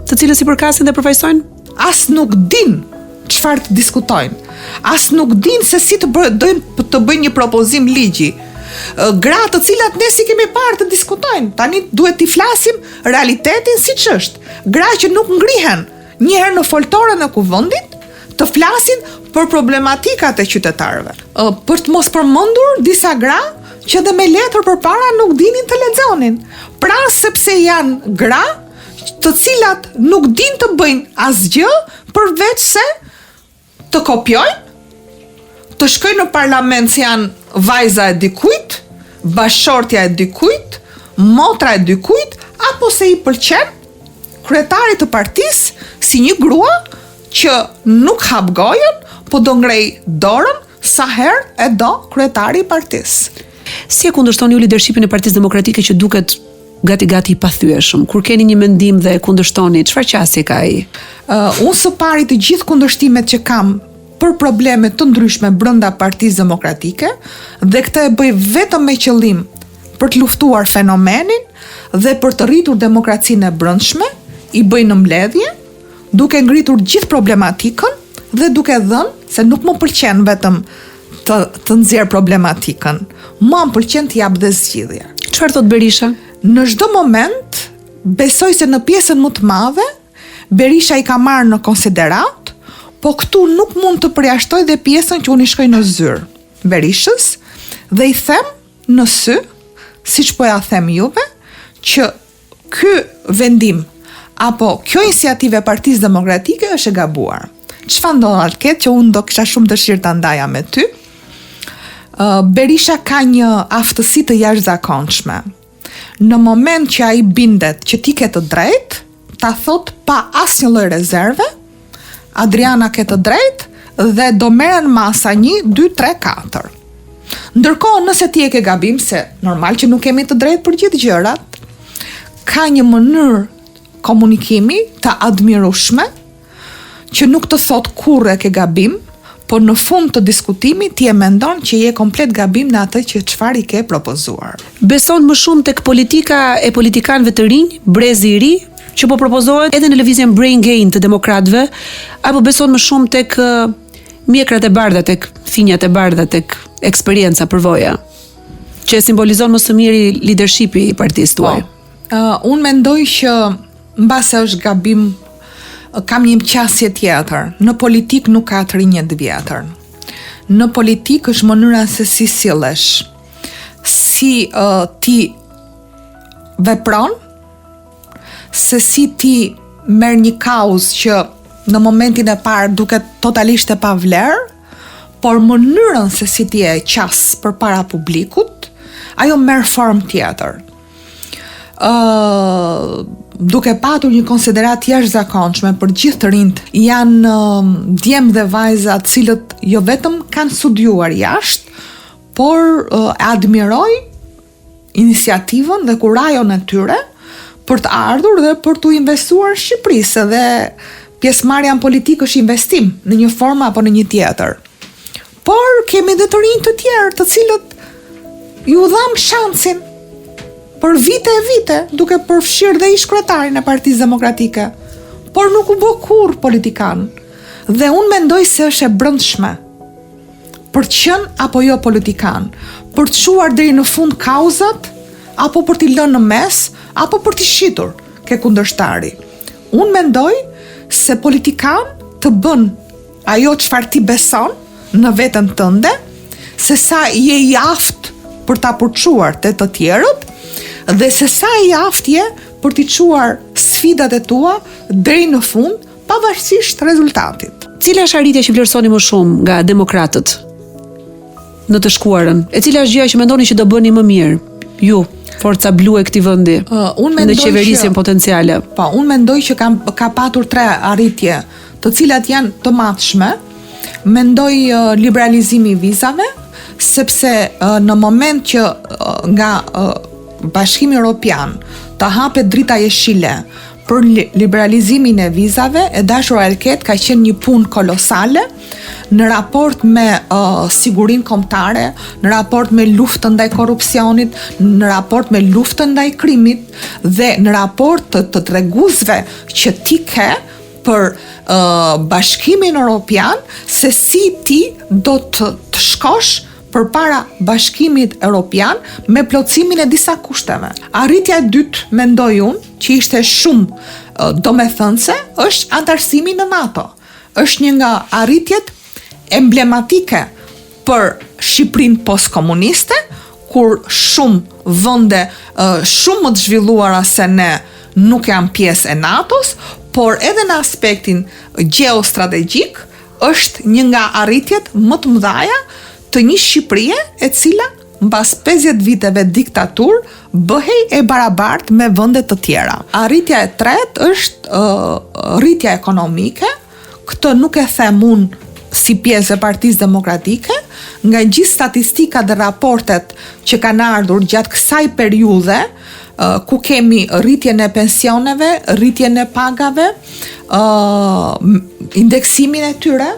të cilës i përkasin dhe përfaqësojnë? As nuk din çfarë të diskutojnë. As nuk din se si të bëjnë një propozim ligji. Gra të cilat ne si kemi parë të diskutojnë. Tani duhet t'i flasim realitetin siç është. Gra që nuk ngrihen një herë në foltorën e kuvendit të flasin për problematikat e qytetarëve. Për të mos përmendur disa gra që dhe me letër përpara nuk dinin të lexonin. Pra sepse janë gra të cilat nuk din të bëjnë asgjë përveç se të kopjojnë, të shkojnë në parlament si janë vajza e dikujt, bashortja e dikujt, motra e dikujt, apo se i pëlqen kryetari të partisë si një grua që nuk hap gojën, po do ngrej dorën sa herë e do kryetari i partisë. Si e kundërshton ju lidershipin e Partisë Demokratike që duket gati i pathyeshëm? Kur keni një mendim dhe e kundërshtoni, çfarë qasje ka ai? Unë së pari të gjithë kundërshtimet që kam për probleme të ndryshme brenda Partisë Demokratike, dhe këtë e bëj vetëm me qëllim për të luftuar fenomenin dhe për të rritur demokracinë e brendshme, i bëj në mbledhje, duke ngritur gjithë problematikën dhe duke dhënë se nuk më pëlqen vetëm të nxjerr problematikën. Më pëlqen të jap dhe zgjidhje. Çfarë thot Berisha? Në çdo moment besoj se në pjesën më të madhe Berisha i ka marrë në konsiderat, po këtu nuk mund të përjashtoj dhe pjesën që unë i shkoj në zyrë Berishës dhe i them në sy, siç po ja them juve, që ky vendim apo kjo iniciativë e Partisë Demokratike është e gabuar. Çfarë ndodh atje që unë do kisha shumë dëshirë ta ndaja me ty? Berisha ka një aftësi të jashtëzakonshme. Në moment që ai bindet që ti ke të drejtë, ta thot pa asnjë lloj rezerve, Adriana ke të drejtë dhe do merren masa 1, 2, 3, 4. Ndërkohë nëse ti e ke gabim, se normal që nuk kemi të drejtë për gjithë gjërat, ka një mënyrë komunikimi të admirueshme, që nuk të thot kurrë ke gabim, por në fund të diskutimit ti e mendon që je komplet gabim në atë që çfarë i ke propozuar. Beson më shumë tek politika e politikanëve të rinj, brezi i ri, që po propozohet edhe në lëvizjen Brain Gain të demokratëve, apo beson më shumë tek mjekrat e bardha, tek thinjat e bardha, tek eksperienca, përvoja, që simbolizon më së miri leadershipi i partisë tuaj? Unë mendoj që mbase është gabim. Kam një qasje tjetër. Në politik nuk ka të rinjë të vjetër. Në politik është mënyra se si sillesh, si ti vepron, se si ti merr një kauzë që në momentin e parë duket totalisht e pavlerë, por mënyrën se si ti e qas përpara publikut, ajo merr formë tjetër. Duke patur një konsiderat jashtëzakonshme për gjithë të rinjt, janë djemë dhe vajza të cilët jo vetëm kanë studiuar jashtë, por admiroj iniciativën dhe kurajon e tyre për të ardhur dhe për të investuar në Shqipëri, se dhe pjesëmarrja në politikë është investim në një formë apo në një tjetër. Por kemi dhe të rinj të tjerë, të cilët ju dham shansin për vite e vite, duke përfshirë dhe ish kryetarin e Partisë Demokratike, por nuk u bë kurrë politikan. Dhe unë mendoj se është e brëndshme për të qenë apo jo politikan, për të çuar deri në fund kauzat, apo për t'i lënë në mes, apo për t'i shitur ke kundërshtari. Unë mendoj se politikan të bën ajo çfarë ti beson në veten tënde, se sa je i aftë për ta përçuar te të tjerët, dhe se sa i aftë je për t'i çuar sfidat e tua deri në fund, pavarësisht rezultatit. Cila është arritja që vlerësoni më shumë nga demokratët në të shkuarën? E cila është gjëja që mendoni që do bëni më mirë? Ju, forca blu e këtij vendi, në qeverisjen potenciale. Po, unë mendoj që ka patur 3 arritje, të cilat janë të matshme. Mendoj liberalizimi i vizave, sepse në moment që nga Bashkimi Evropian të hapet drita jeshile për liberalizimin e vizave, e dashur Alket ka qenë një punë kolosale në raport me sigurinë kombëtare, në raport me luftën ndaj korrupsionit, në raport me luftën ndaj krimit dhe në raport të treguesve që ti ke për Bashkimin Evropian, se si ti do të shkosh përpara Bashkimit Evropian me plotësimin e disa kushteve. Arritja e dytë, mendoj unë, që ishte shumë domethënëse, është antarësimi në NATO. Është një nga arritjet emblematike për Shqipërinë postkomuniste, kur shumë vende shumë më të zhvilluara se ne nuk janë pjesë e NATO-s, por edhe në aspektin geostrategjik është një nga arritjet më të mëdhaja të një Shqipërie e cila mbas 50 viteve diktatur bëhej e barabartë me vende të tjera. Arritja e tretë është rritja ekonomike. Këtë nuk e them unë si pjesë e Partisë Demokratike, nga gjithë statistikat dhe raportet që kanë ardhur gjatë kësaj periudhe, ku kemi rritjen e pensioneve, rritjen e pagave, indeksimin e tyre.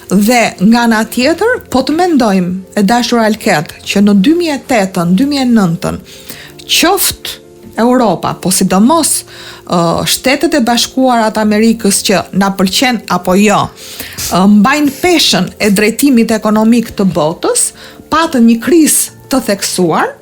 Dhe nga ana tjetër, po të mendojmë, e dashur Alket, që në 2008-ën, 2009-ën, qoftë Europa, po sidomos Shtetet e Bashkuara të Amerikës që na pëlqen apo jo, mbajnë peshën e drejtimit ekonomik të botës, patën një krizë të theksuar.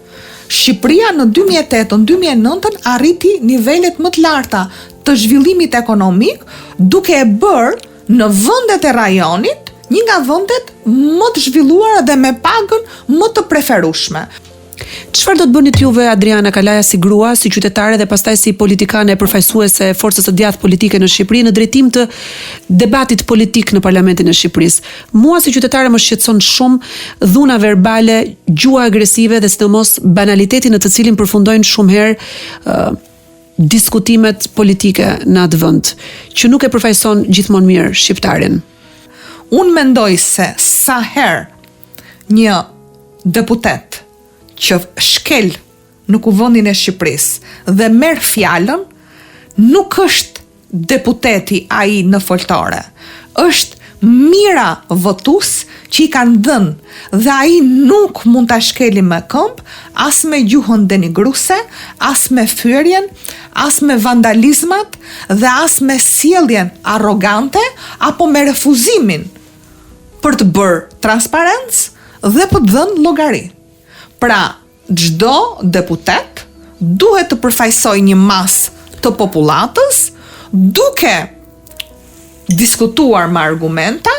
Shqipëria në 2008-ën, 2009-ën arriti nivelet më të larta të zhvillimit ekonomik, duke e bërë në vendet e rajonit një nga vendet më të zhvilluara dhe me pagën më të preferueshme. Çfarë do të bënit juve, Adriana Kalaja, si grua, si qytetare dhe pastaj si politikane përfaqësuese e forcës së djathtë politike në Shqipëri në drejtim të debatit politik në Parlamentin e Shqipërisë? Mua si qytetare më shqetëson shumë dhuna verbale, gjua agresive dhe sidomos banaliteti në të cilin përfundojnë shumë herë diskutimet politike në atë vend, që nuk e përfaqëson gjithmonë mirë shqiptarin. Unë mendoj se sa herë një deputet që shkel në kuvendin e Shqipërisë dhe merr fjalën, nuk është deputeti ai në foltore, është mira votues që i kanë dhënë dhe ai nuk mund ta shkeli me këmbë, as me gjuhën denigruese, as me fyerjen, as me vandalizmat dhe as me sjelljen arrogante apo me refuzimin për të bërë transparencë dhe për të dhënë llogari. Pra, çdo deputet duhet të përfaqësojë një masë të popullatës duke diskutuar me argumenta,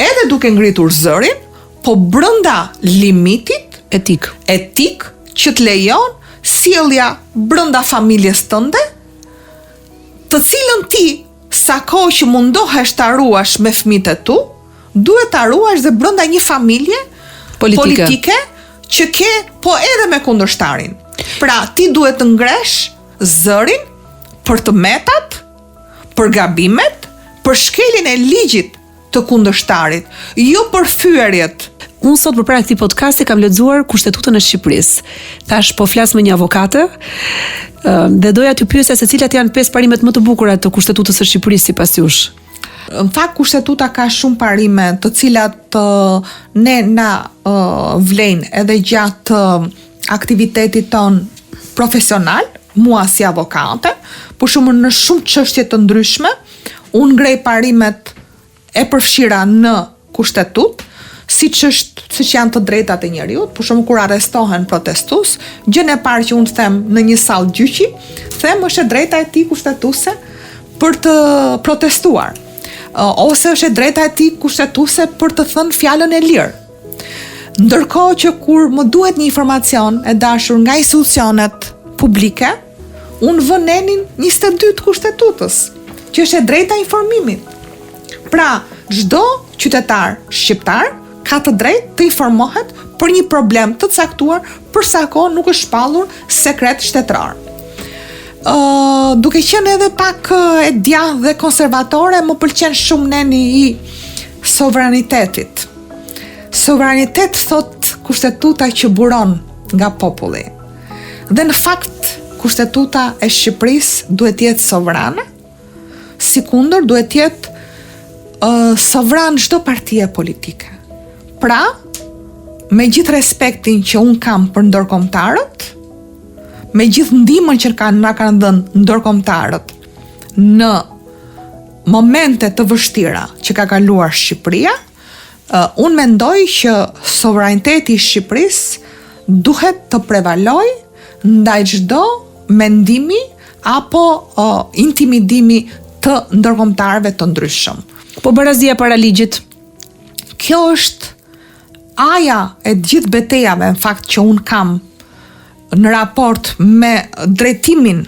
edhe duke ngritur zërin, po brenda limitit etik që të lejon sjellja brenda familjes tënde, të cilën ti sa kohë që mundohesh ta ruash me fëmijët e tu, duhet ta ruash dhe brenda një familje politike që ke po edhe me kundërshtarin. Pra, ti duhet të ngresh zërin për të metat, për gabimet, për shkeljen e ligjit të kundërshtarit, jo për fyerjet. Unë sot përpara këtij podcasti kam lexuar Kushtetutën e Shqipërisë. Tash po flas me një avokate dhe doja t'ju pyesja se cilat janë 5 parimet më të bukura të Kushtetutës së Shqipërisë sipas jush. Në fakt, kushtetuta ka shumë parime të cilat ne na vlejnë edhe gjatë aktivitetit ton profesional, mua si avokate, por shumë në shumë çështje të ndryshme, unë ngrej parimet e përfshira në kushtetutë, siç janë të drejtat e njerëzit, për shembull kur arrestohen protestues, gjën e parë që unë them në një sallë gjyqi, them është e drejta e tij kushtetuese për të protestuar. Ose është e drejta e tij kushtetuese për të thënë fjalën e lirë. Ndërkohë që kur më duhet një informacion e dashur nga institucionet publike, unë vë nenin 22 të kushtetutës, që është e drejta e informimit. Pra, çdo qytetar shqiptar ka të drejtë të informohet për një problem të caktuar për sa kohë nuk është shpallur sekret shtetror. Duke qenë edhe pak e djathtë dhe konservatore, më pëlqen shumë neni i sovranitetit. Sovranitet thot kushtetuta që buron nga populli. Dhe në fakt, kushtetuta e Shqipërisë duhet jetë sovrane, sikundër duhet jetë sovran çdo partie politike. Pra, me gjithë respektin që unë kam për ndërkombëtarët, me gjithë ndihmën që na kanë dhënë ndërkombëtarët në momente të vështira që ka kaluar Shqipëria, unë mendoj që sovraniteti i Shqipërisë duhet të prevalojë ndaj çdo mendimi apo intimidimi të ndërkombëtarëve të ndryshëm. Po barazia para ligjit. Kjo është aja e gjithë betejave në fakt që unë kam në raport me drejtimin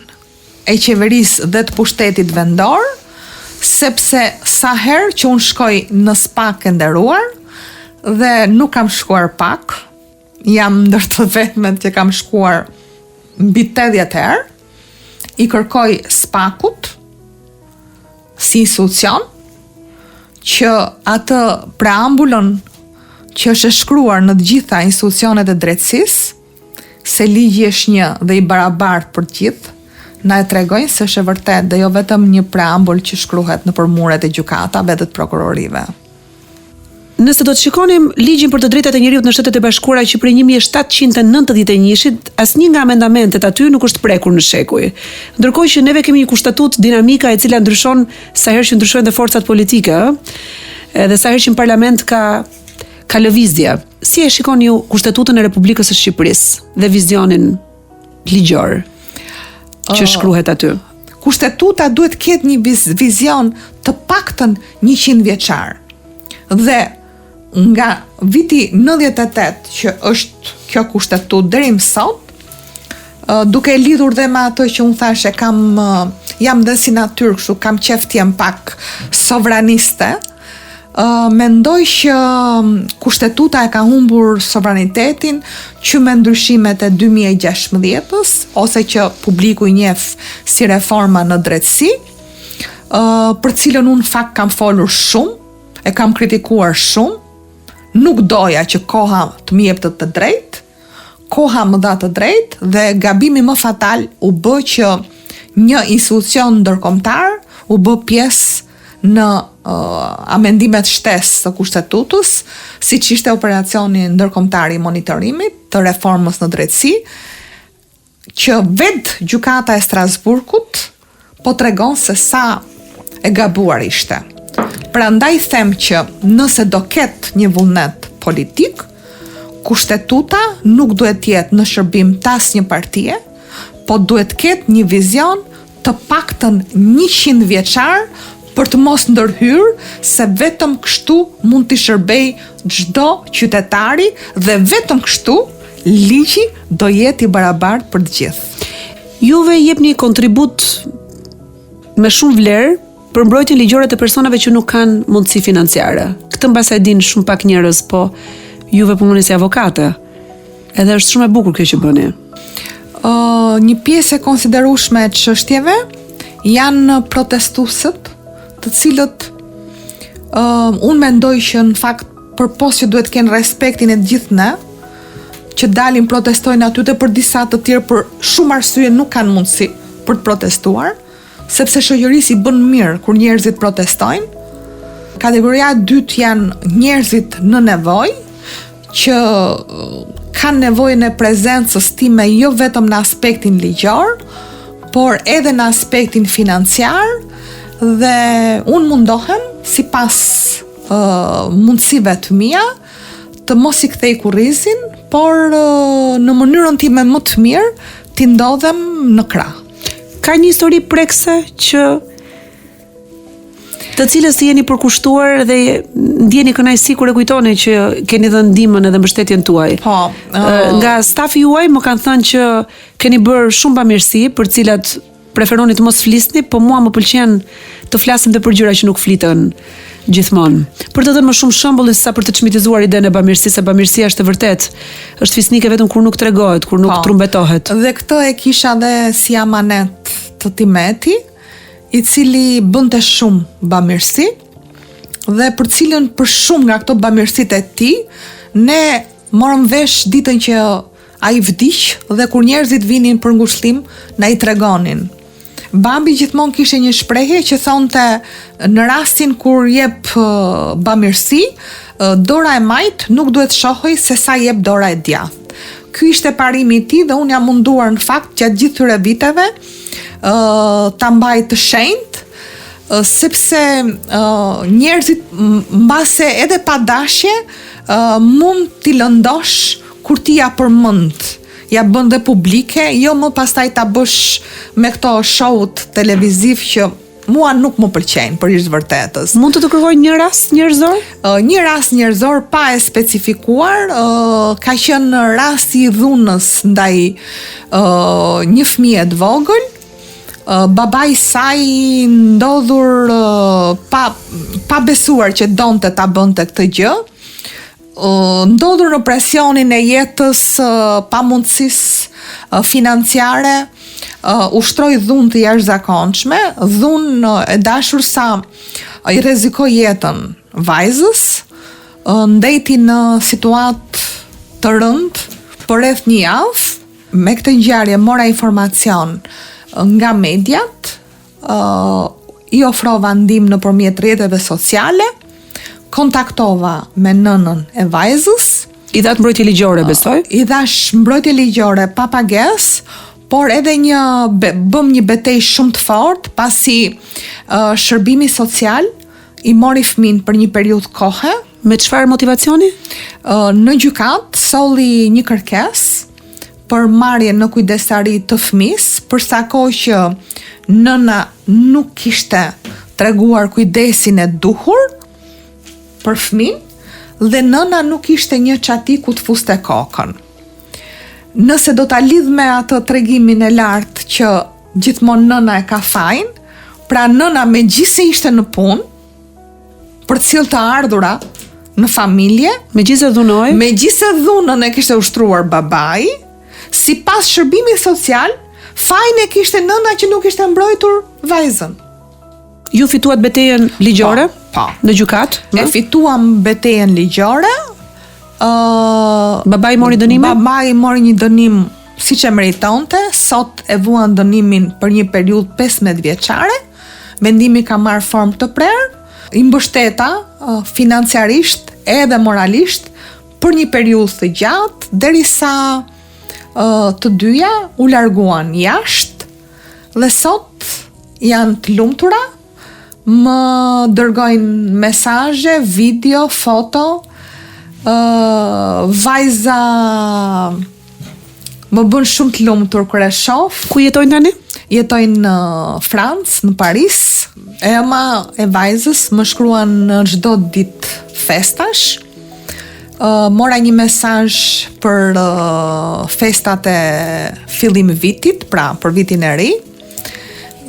e qeverisë dhe të pushtetit vendor, sepse sa herë që unë shkoj në SPAK e nderuar dhe nuk kam shkuar pak, jam ndër të vetmet që kam shkuar mbi 80 herë, i kërkoj SPAK-ut si institucion që atë preambulën që është shkruar në të gjitha institucionet e drejtësisë, se ligji është një dhe i barabartë për të gjithë, na e tregojnë se është e vërtet dhe jo vetëm një preambull që shkruhet nëpër muret e gjykatave dhe të prokurorive. Nëse do të shikonim ligjin për të drejtat e njerëzit në Shtetet e Bashkuara që prej 1791-shit, asnjë nga amendamentet aty nuk është prekur në shekuj. Ndërkohë që neve kemi një kushtetut dinamika e cila ndryshon sa herë që ndryshojnë dhe forcat politike, edhe sa herë që në parlament ka lëvizje. Si e shikoni ju Kushtetutën e Republikës së Shqipërisë dhe vizionin ligjor që shkruhet aty? Kushtetuta duhet ketë një vizion të paktën 100 vjeçar. Dhe nga viti 98 që është kjo kushtetutë deri më sot, duke lidhur dhe me ato që unë thashë jam dhe si natyrë, kështu kam qef të jem pak sovraniste, mendoj që kushtetuta e ka humbur sovranitetin që me ndryshimet e 2016-ës, ose që publiku i njeh si reforma në drejtësi, për cilën unë fakt kam folur shumë, e kam kritikuar shumë, nuk doja që koha të më jepte të drejtë, koha më dha të drejtë dhe gabimi më fatal u bë që një institucion ndërkombëtar u bë pjesë në amendimet shtesë të kushtetutës, siç ishte operacioni ndërkombëtar i monitorimit të reformës në drejtësi, që vetë gjykata e Strasburgut po tregon se sa e gabuar ishte. Prandaj them që nëse do ketë një vullnet politik, kushtetuta nuk duhet jetë në shërbim të asnjë partie, po duhet ketë një vizion të paktën 100 vjeçar për të mos ndërhyrë, se vetëm kështu mund të shërbej çdo qytetari dhe vetëm kështu ligji do jetë i barabartë për të gjithë. Juve jepni kontribut me shumë vlerë për mbrojtjen ligjore të personave që nuk kanë mundësi financiare. Këtë mbas e din shumë pak njerëz, po juve punoni si avokate. Edhe është shumë e bukur kjo që bëni. Një pjesë e konsiderueshme e çështjeve janë protestuesët, të cilët unë mendoj që në fakt përpos që duhet kenë respektin e të gjithë ne, që dalin protestojnë aty, dhe për disa të tjerë për shumë arsye nuk kanë mundësi për të protestuar, sepse shoqërisi bën mirë kur njerëzit protestojnë. Kategoria e dytë janë njerëzit në nevojë, që kanë nevojën e prezencës time jo vetëm në aspektin ligjor, por edhe në aspektin financiar, dhe unë mundohem sipas mundësive të mia të mos i kthej kurrizin, por në mënyrën time më të mirë t'i ndodhem në krah. Ka një histori prekse që të cilës të jeni përkushtuar dhe ndjeni kënaqësi kur e kujtoni që keni dhënë ndihmën edhe mbështetjen tuaj. Po, nga stafi juaj më kanë thënë që keni bërë shumë bamirësi, për cilat preferoni të mos flisni, po mua më pëlqen të flasim dhe për gjëra që nuk fliten gjithmonë. Për të dhënë më shumë shembull sa për të çmitizuar idenë e bamirësisë, se bamirësia është e vërtet, është fisnike vetëm kur nuk tregohet, kur nuk trumbetohet. Dhe këtë e kisha dhe si amanet të Timeti, i cili bënte shumë bamirësi, dhe për cilën për shumë nga këto bamirësitë e tij, ne morëm vesh ditën që ai vdiq, dhe kur njerëzit vinin për ngushëllim, na i tregonin. Bambi gjithmonë kishte një shprehje që thonte, në rastin kur jep bamirësi, dora e majt nuk duhet shohej se sa jep dora e djathtë. Ky ishte parimi i tij, dhe unë jam munduar në fakt gjatë gjithë këtyre viteve ta mbaj të shenjtë, sepse njerëzit mbase edhe pa dashje mund t'i lëndosh kur ti ja përmend, ja bën dhe publike, jo më pastaj ta bësh me këto show-t televiziv që mua nuk më pëlqejnë për ish vërtetës. Mund të kërkoj një rast njerëzor? Një rast njerëzor pa e specifikuar, ka qenë rasti i dhunës ndaj një fëmije të vogël. Babai saj ndodhur pa besuar që donte ta bënte këtë gjë, ndodhur në presionin e jetës, pa mundësisë financiare, ushtroi dhunë të jashtëzakonshme, dhunë e dashur sa i rrezikoi jetën vajzës, ndeti në situatë të rëndë për rreth një javë. Me këtë ngjarje mora informacion nga mediat, i ofrova ndihmë nëpërmjet rrjeteve sociale, kontaktova me nënën e vajzës. I dhat mbrojtje ligjore, besoj? I dhash mbrojtje ligjore pa pagesë, por edhe bëm një betejë shumë të fortë, pasi shërbimi social i mori fëmin për një periudhë kohe. Me çfarë motivacioni? Në gjykat solli një kërkesë për marrje në kujdestari të fëmisë, për sa kohë që nëna nuk kishte treguar kujdesin e duhur për fëmin, dhe nëna nuk ishte një çati ku të fuste kokën. Nëse do ta lidh me atë tregimin e lartë që gjithmonë nëna e ka fajin, pra nëna megjithëse ishte në punë, për të cilë të ardhura në familje, megjithëse dhunën e kishte ushtruar babai, sipas shërbimit social, fajin e kishte nëna që nuk ishte mbrojtur vajzën. Ju fituat betejën ligjore? Po. Në gjykat? E fituam betejën ligjore. Babai mori dënime? Babai mori një dënim siç e meritonte, sot e vuan dënimin për një periudhë 15 vjeçare. Vendimi ka marrë formë të prerë, i mbështeta financiarisht edhe moralisht për një periudhë të gjatë, derisa të dyja u larguan jashtë dhe sot janë të lumtura, më dërgojnë mesazhe, video, foto. Vajza më bën shumë të lumtur kur e shoh. Ku jetojnë tani? Jetojnë në Francë, në Paris. Ema e vajzës më shkruan në çdo ditë festash. Mora një mesazh për festat e fillim vitit, pra për vitin e ri.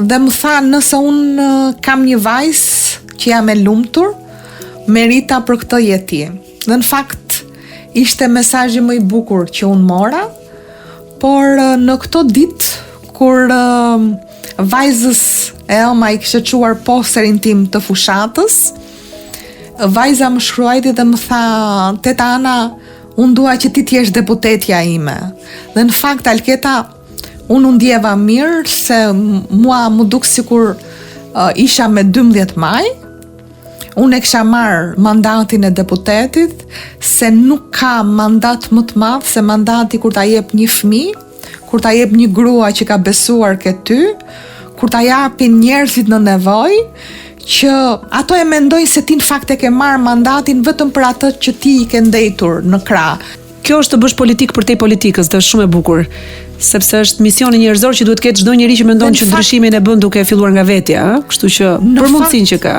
Dhe më tha, nëse unë kam një vajzë që jam e lumtur, merita për këtë jeti. Dhe në fakt, ishte mesazhi më i bukur që unë mora, por në këto ditë, kur vajzës e ema i kishte quar posterin tim të fushatës, vajza më shkruajti dhe më tha, teta Ana, unë dua që ti t'jesh deputetja ime. Dhe në fakt, Alketa, unë u ndjeva mirë, se mua më duk sikur isha me 12 maj, unë e kisha marrë mandatin e deputetit, se nuk ka mandat më të madh se mandati kur ta jep një fëmijë, kur ta jep një grua që ka besuar ke ty, kur ta japin njerëzit në nevojë, që ato e mendojnë se ti në fakt e ke marrë mandatin vetëm për atë që ti i ke ndejtur në krah. Kjo është të bësh politik për te politikës, dhe është shumë e bukur, sepse është misioni njerëzor që duhet ketë çdo njeri që mendon që ndryshimin e bën duke filluar nga vetja, kështu që për mundësinë që ka.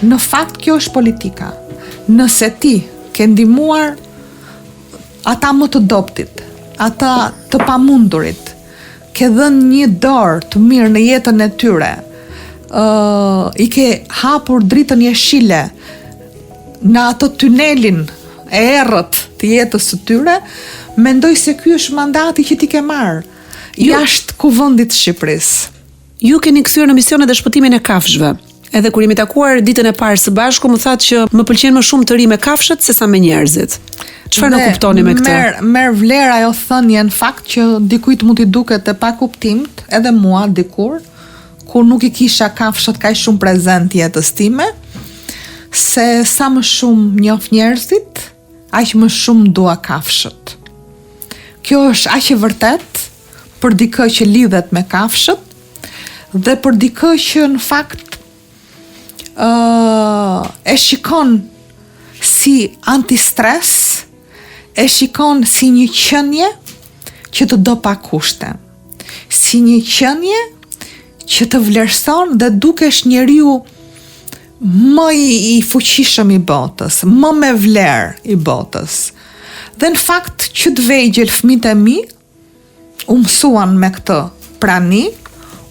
Në fakt kjo është politika. Nëse ti ke ndihmuar ata më të dobtit, ata të pamundurit, ke dhënë një dorë të mirë në jetën e tyre, i ke hapur dritën jeshile në ato tunelin e errët të jetës së tyre, mendoj se ky është mandati që ti ke marrë jashtë kuvendit të Shqipërisë. Ju keni kthyer në misionet dhe shpëtimin e kafshëve. Edhe kur jemi takuar ditën e parë së bashku, më thatë që më pëlqen më shumë të ri me kafshët se sa me njerëzit. Çfarë në kuptoni me këtë? Merr vlerë ajo thënie në fakt që dikujt mund t'i duket e pakuptimt, edhe mua dikur, kur nuk i kisha kafshët kaq shumë prezent jetës time, se sa më shumë njoh njerëzit, aq më shumë dua kafshët. Kjo është aq e vërtet për dikë që lidhet me kafshët dhe për dikë që në fakt e shikon si antistres, e shikon si një qenie që të do pa kushte, si një qenie që të vlerëson dhe dukesh njeriu më i fuqishëm i botës, më me vlerë i botës. Dhe në fakt që të vegjël fëmijët e mi u mësuan me këtë prani,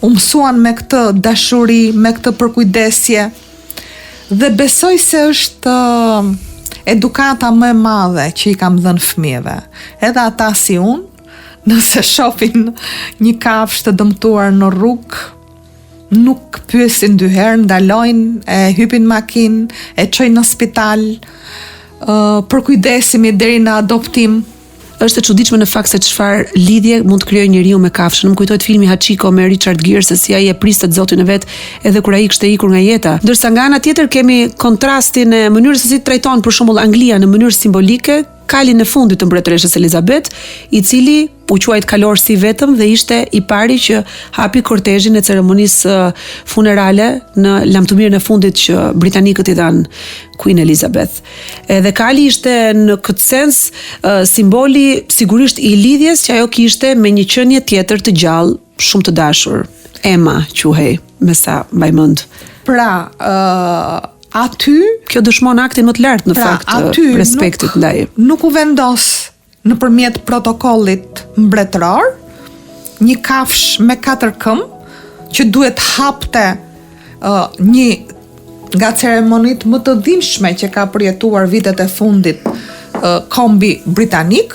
u mësuan me këtë dashuri, me këtë përkujdesje, dhe besoj se është edukata më e madhe që i kam dhënë fëmijëve. Edhe ata si unë, nëse shohin një kafshë të dëmtuar në rrugë, nuk pyesin dy herë, ndalojnë, e hypin makinë, e çojnë në spital, përkujdesimi deri në adoptim. Është e çuditshme në fakt se çfarë lidhje mund të krijojë njeriu me kafshën. Më kujtohet filmi Hachiko me Richard Gere, se si ai e priste zotin e vet edhe kur ai kishte ikur nga jeta. Ndërsa nga ana tjetër kemi kontrastin e mënyrës se si trajton për shembull Anglia në mënyrë simbolike, kalin e fundit të mbretëreshës Elizabeth, i cili u quajt kalorsi vetëm dhe ishte i pari që hapi kortezhin e ceremonisë funerale në lamtumirën e fundit që britanikët i dhanë Queen Elizabeth. Edhe kali ishte në këtë sens simboli sigurisht i lidhjes që ajo kishte me një qenie tjetër të gjallë, shumë të dashur, Emma quhej, me sa mbaj mend. Pra, aty kjo dëshmon aktin më të lartë në fakt respektit ndaj. Nuk u vendos nëpërmjet protokollit mbretëror një kafsh me 4 këmbë që duhet hapte një nga ceremonitë më të dhimbshme që ka përjetuar vitet e fundit kombi britanik,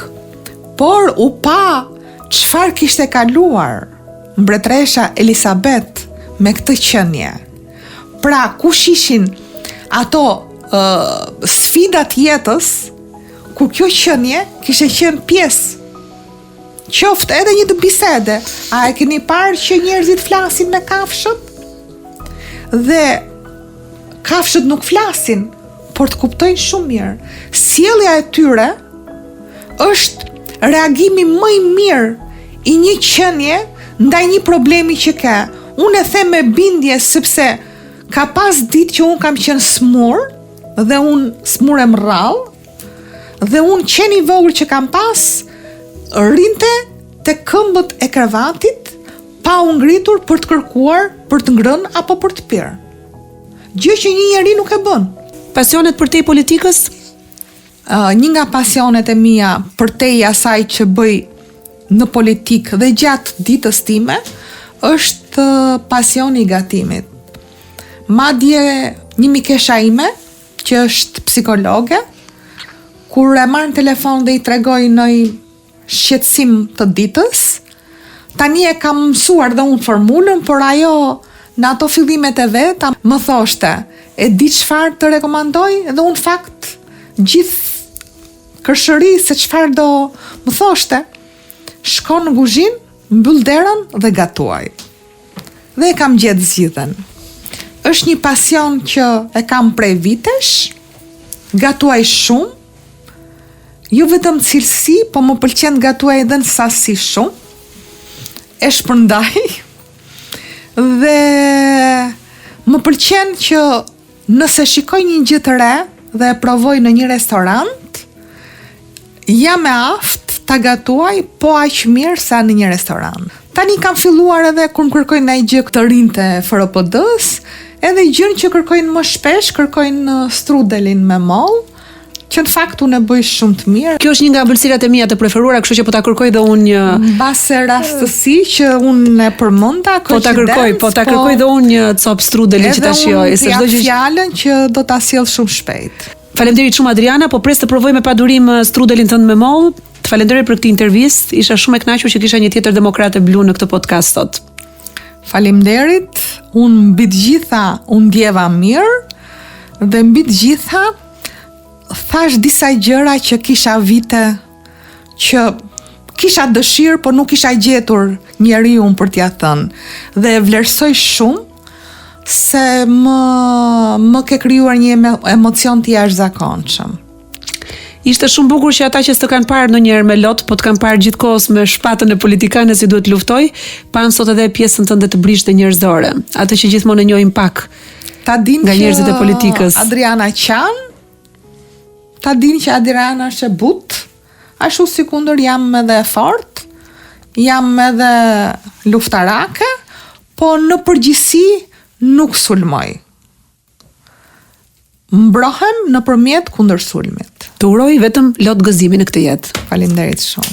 por u pa çfarë kishte kaluar mbretëresha Elizabeth me këtë qenie. Pra, kush ishin ato sfidat jetës kur kjo qenie kishte qenë pjesë qoftë edhe një bisede. A e keni parë që njerëzit flasin me kafshët? Dhe kafshët nuk flasin, por të kuptojnë shumë mirë. Sjellja e tyre është reagimi më i mirë i një qenie ndaj një problemi që ka. Unë e them me bindje sepse ka pas ditë që unë kam qenë smur, dhe unë smurem rrallë, dhe unë qeni vogël që kam pas rinte te këmbët e krevatit pa u ngritur për të kërkuar, për të ngrënë apo për të pirë. Gjë që një njeri nuk e bën. Pasionet përtej politikës? Një nga pasionet e mia përtej asaj që bëj në politikë dhe gjatë ditës time është pasioni i gatimit. Madje një mikesha ime që është psikologe, kur e marr në telefon dhe i tregoj në shqetësim të ditës, tani e kam mësuar dhe unë formulën, por ajo në ato fillimet e veta më thoshte, e di çfarë të rekomandoj, dhe unë fakt gjithë kërshëri se çfarë do më thoshte, shko në kuzhinë, mbyll derën dhe gatuaj. Dhe e kam gjetë zgjidhen. Është një pasion që e kam prej vitesh, gatuaj shumë, jo vetëm cilësi, po më pëlqen gatuaj edhe në sasi shumë, e shpërndaj, dhe më pëlqen që nëse shikoj një gjë të re dhe e provoj në një restorant, jam e aftë ta gatuaj po aq mirë sa në një restorant. Tani kam filluar edhe kur më kërkojnë ndaj gjë të rinjtë FRPD-s, edhe gjën që kërkojnë më shpesh, kërkojnë strudelin me moll, që në fakt unë e bëj shumë të mirë. Kjo është një nga ëmbëlsirat e mia të preferuara, kështu që po ta kërkoj dhe unë një mbase rastësi që unë e përmenda, po ta kërkoj dhe unë një copë strudeli që ta shijoj, se çdo gjë fjalën që do ta sjell shumë shpejt. Faleminderit shumë Adriana, po pres të provoj me padurim strudelin tënd me moll. Të falenderoj për këtë intervistë. Isha shumë e kënaqur që kisha një tjetër demokrate blu në këtë podcast sot. Faleminderit. Unë mbi të gjitha unë ndjeva mirë, dhe mbi të gjitha thash disa gjëra që kisha vite që kisha dëshirë, por nuk kisha gjetur njeriu për t'ia thënë. Dhe e vlerësoj shumë se më ke krijuar një emocion të jashtëzakonshëm. Ishte shumë bukur që ata që s'të kanë parë ndonjëherë me lot, po të kanë parë gjithkohës me shpatën e politikanes si duhet luftoj, panë sot edhe pjesën tënde të brishtë njerëzore, atë që gjithmonë e njohim pak nga njerëzit e politikës. Adriana Qan, ta din që Adriana është e butë, ashtu sikundër jam edhe fort, jam edhe luftarake, po në përgjithësi nuk sulmoj. Mbrohem nëpërmjet kundër sulmit. Të uroj vetëm lot gëzimi në këtë jetë. Faleminderit shumë.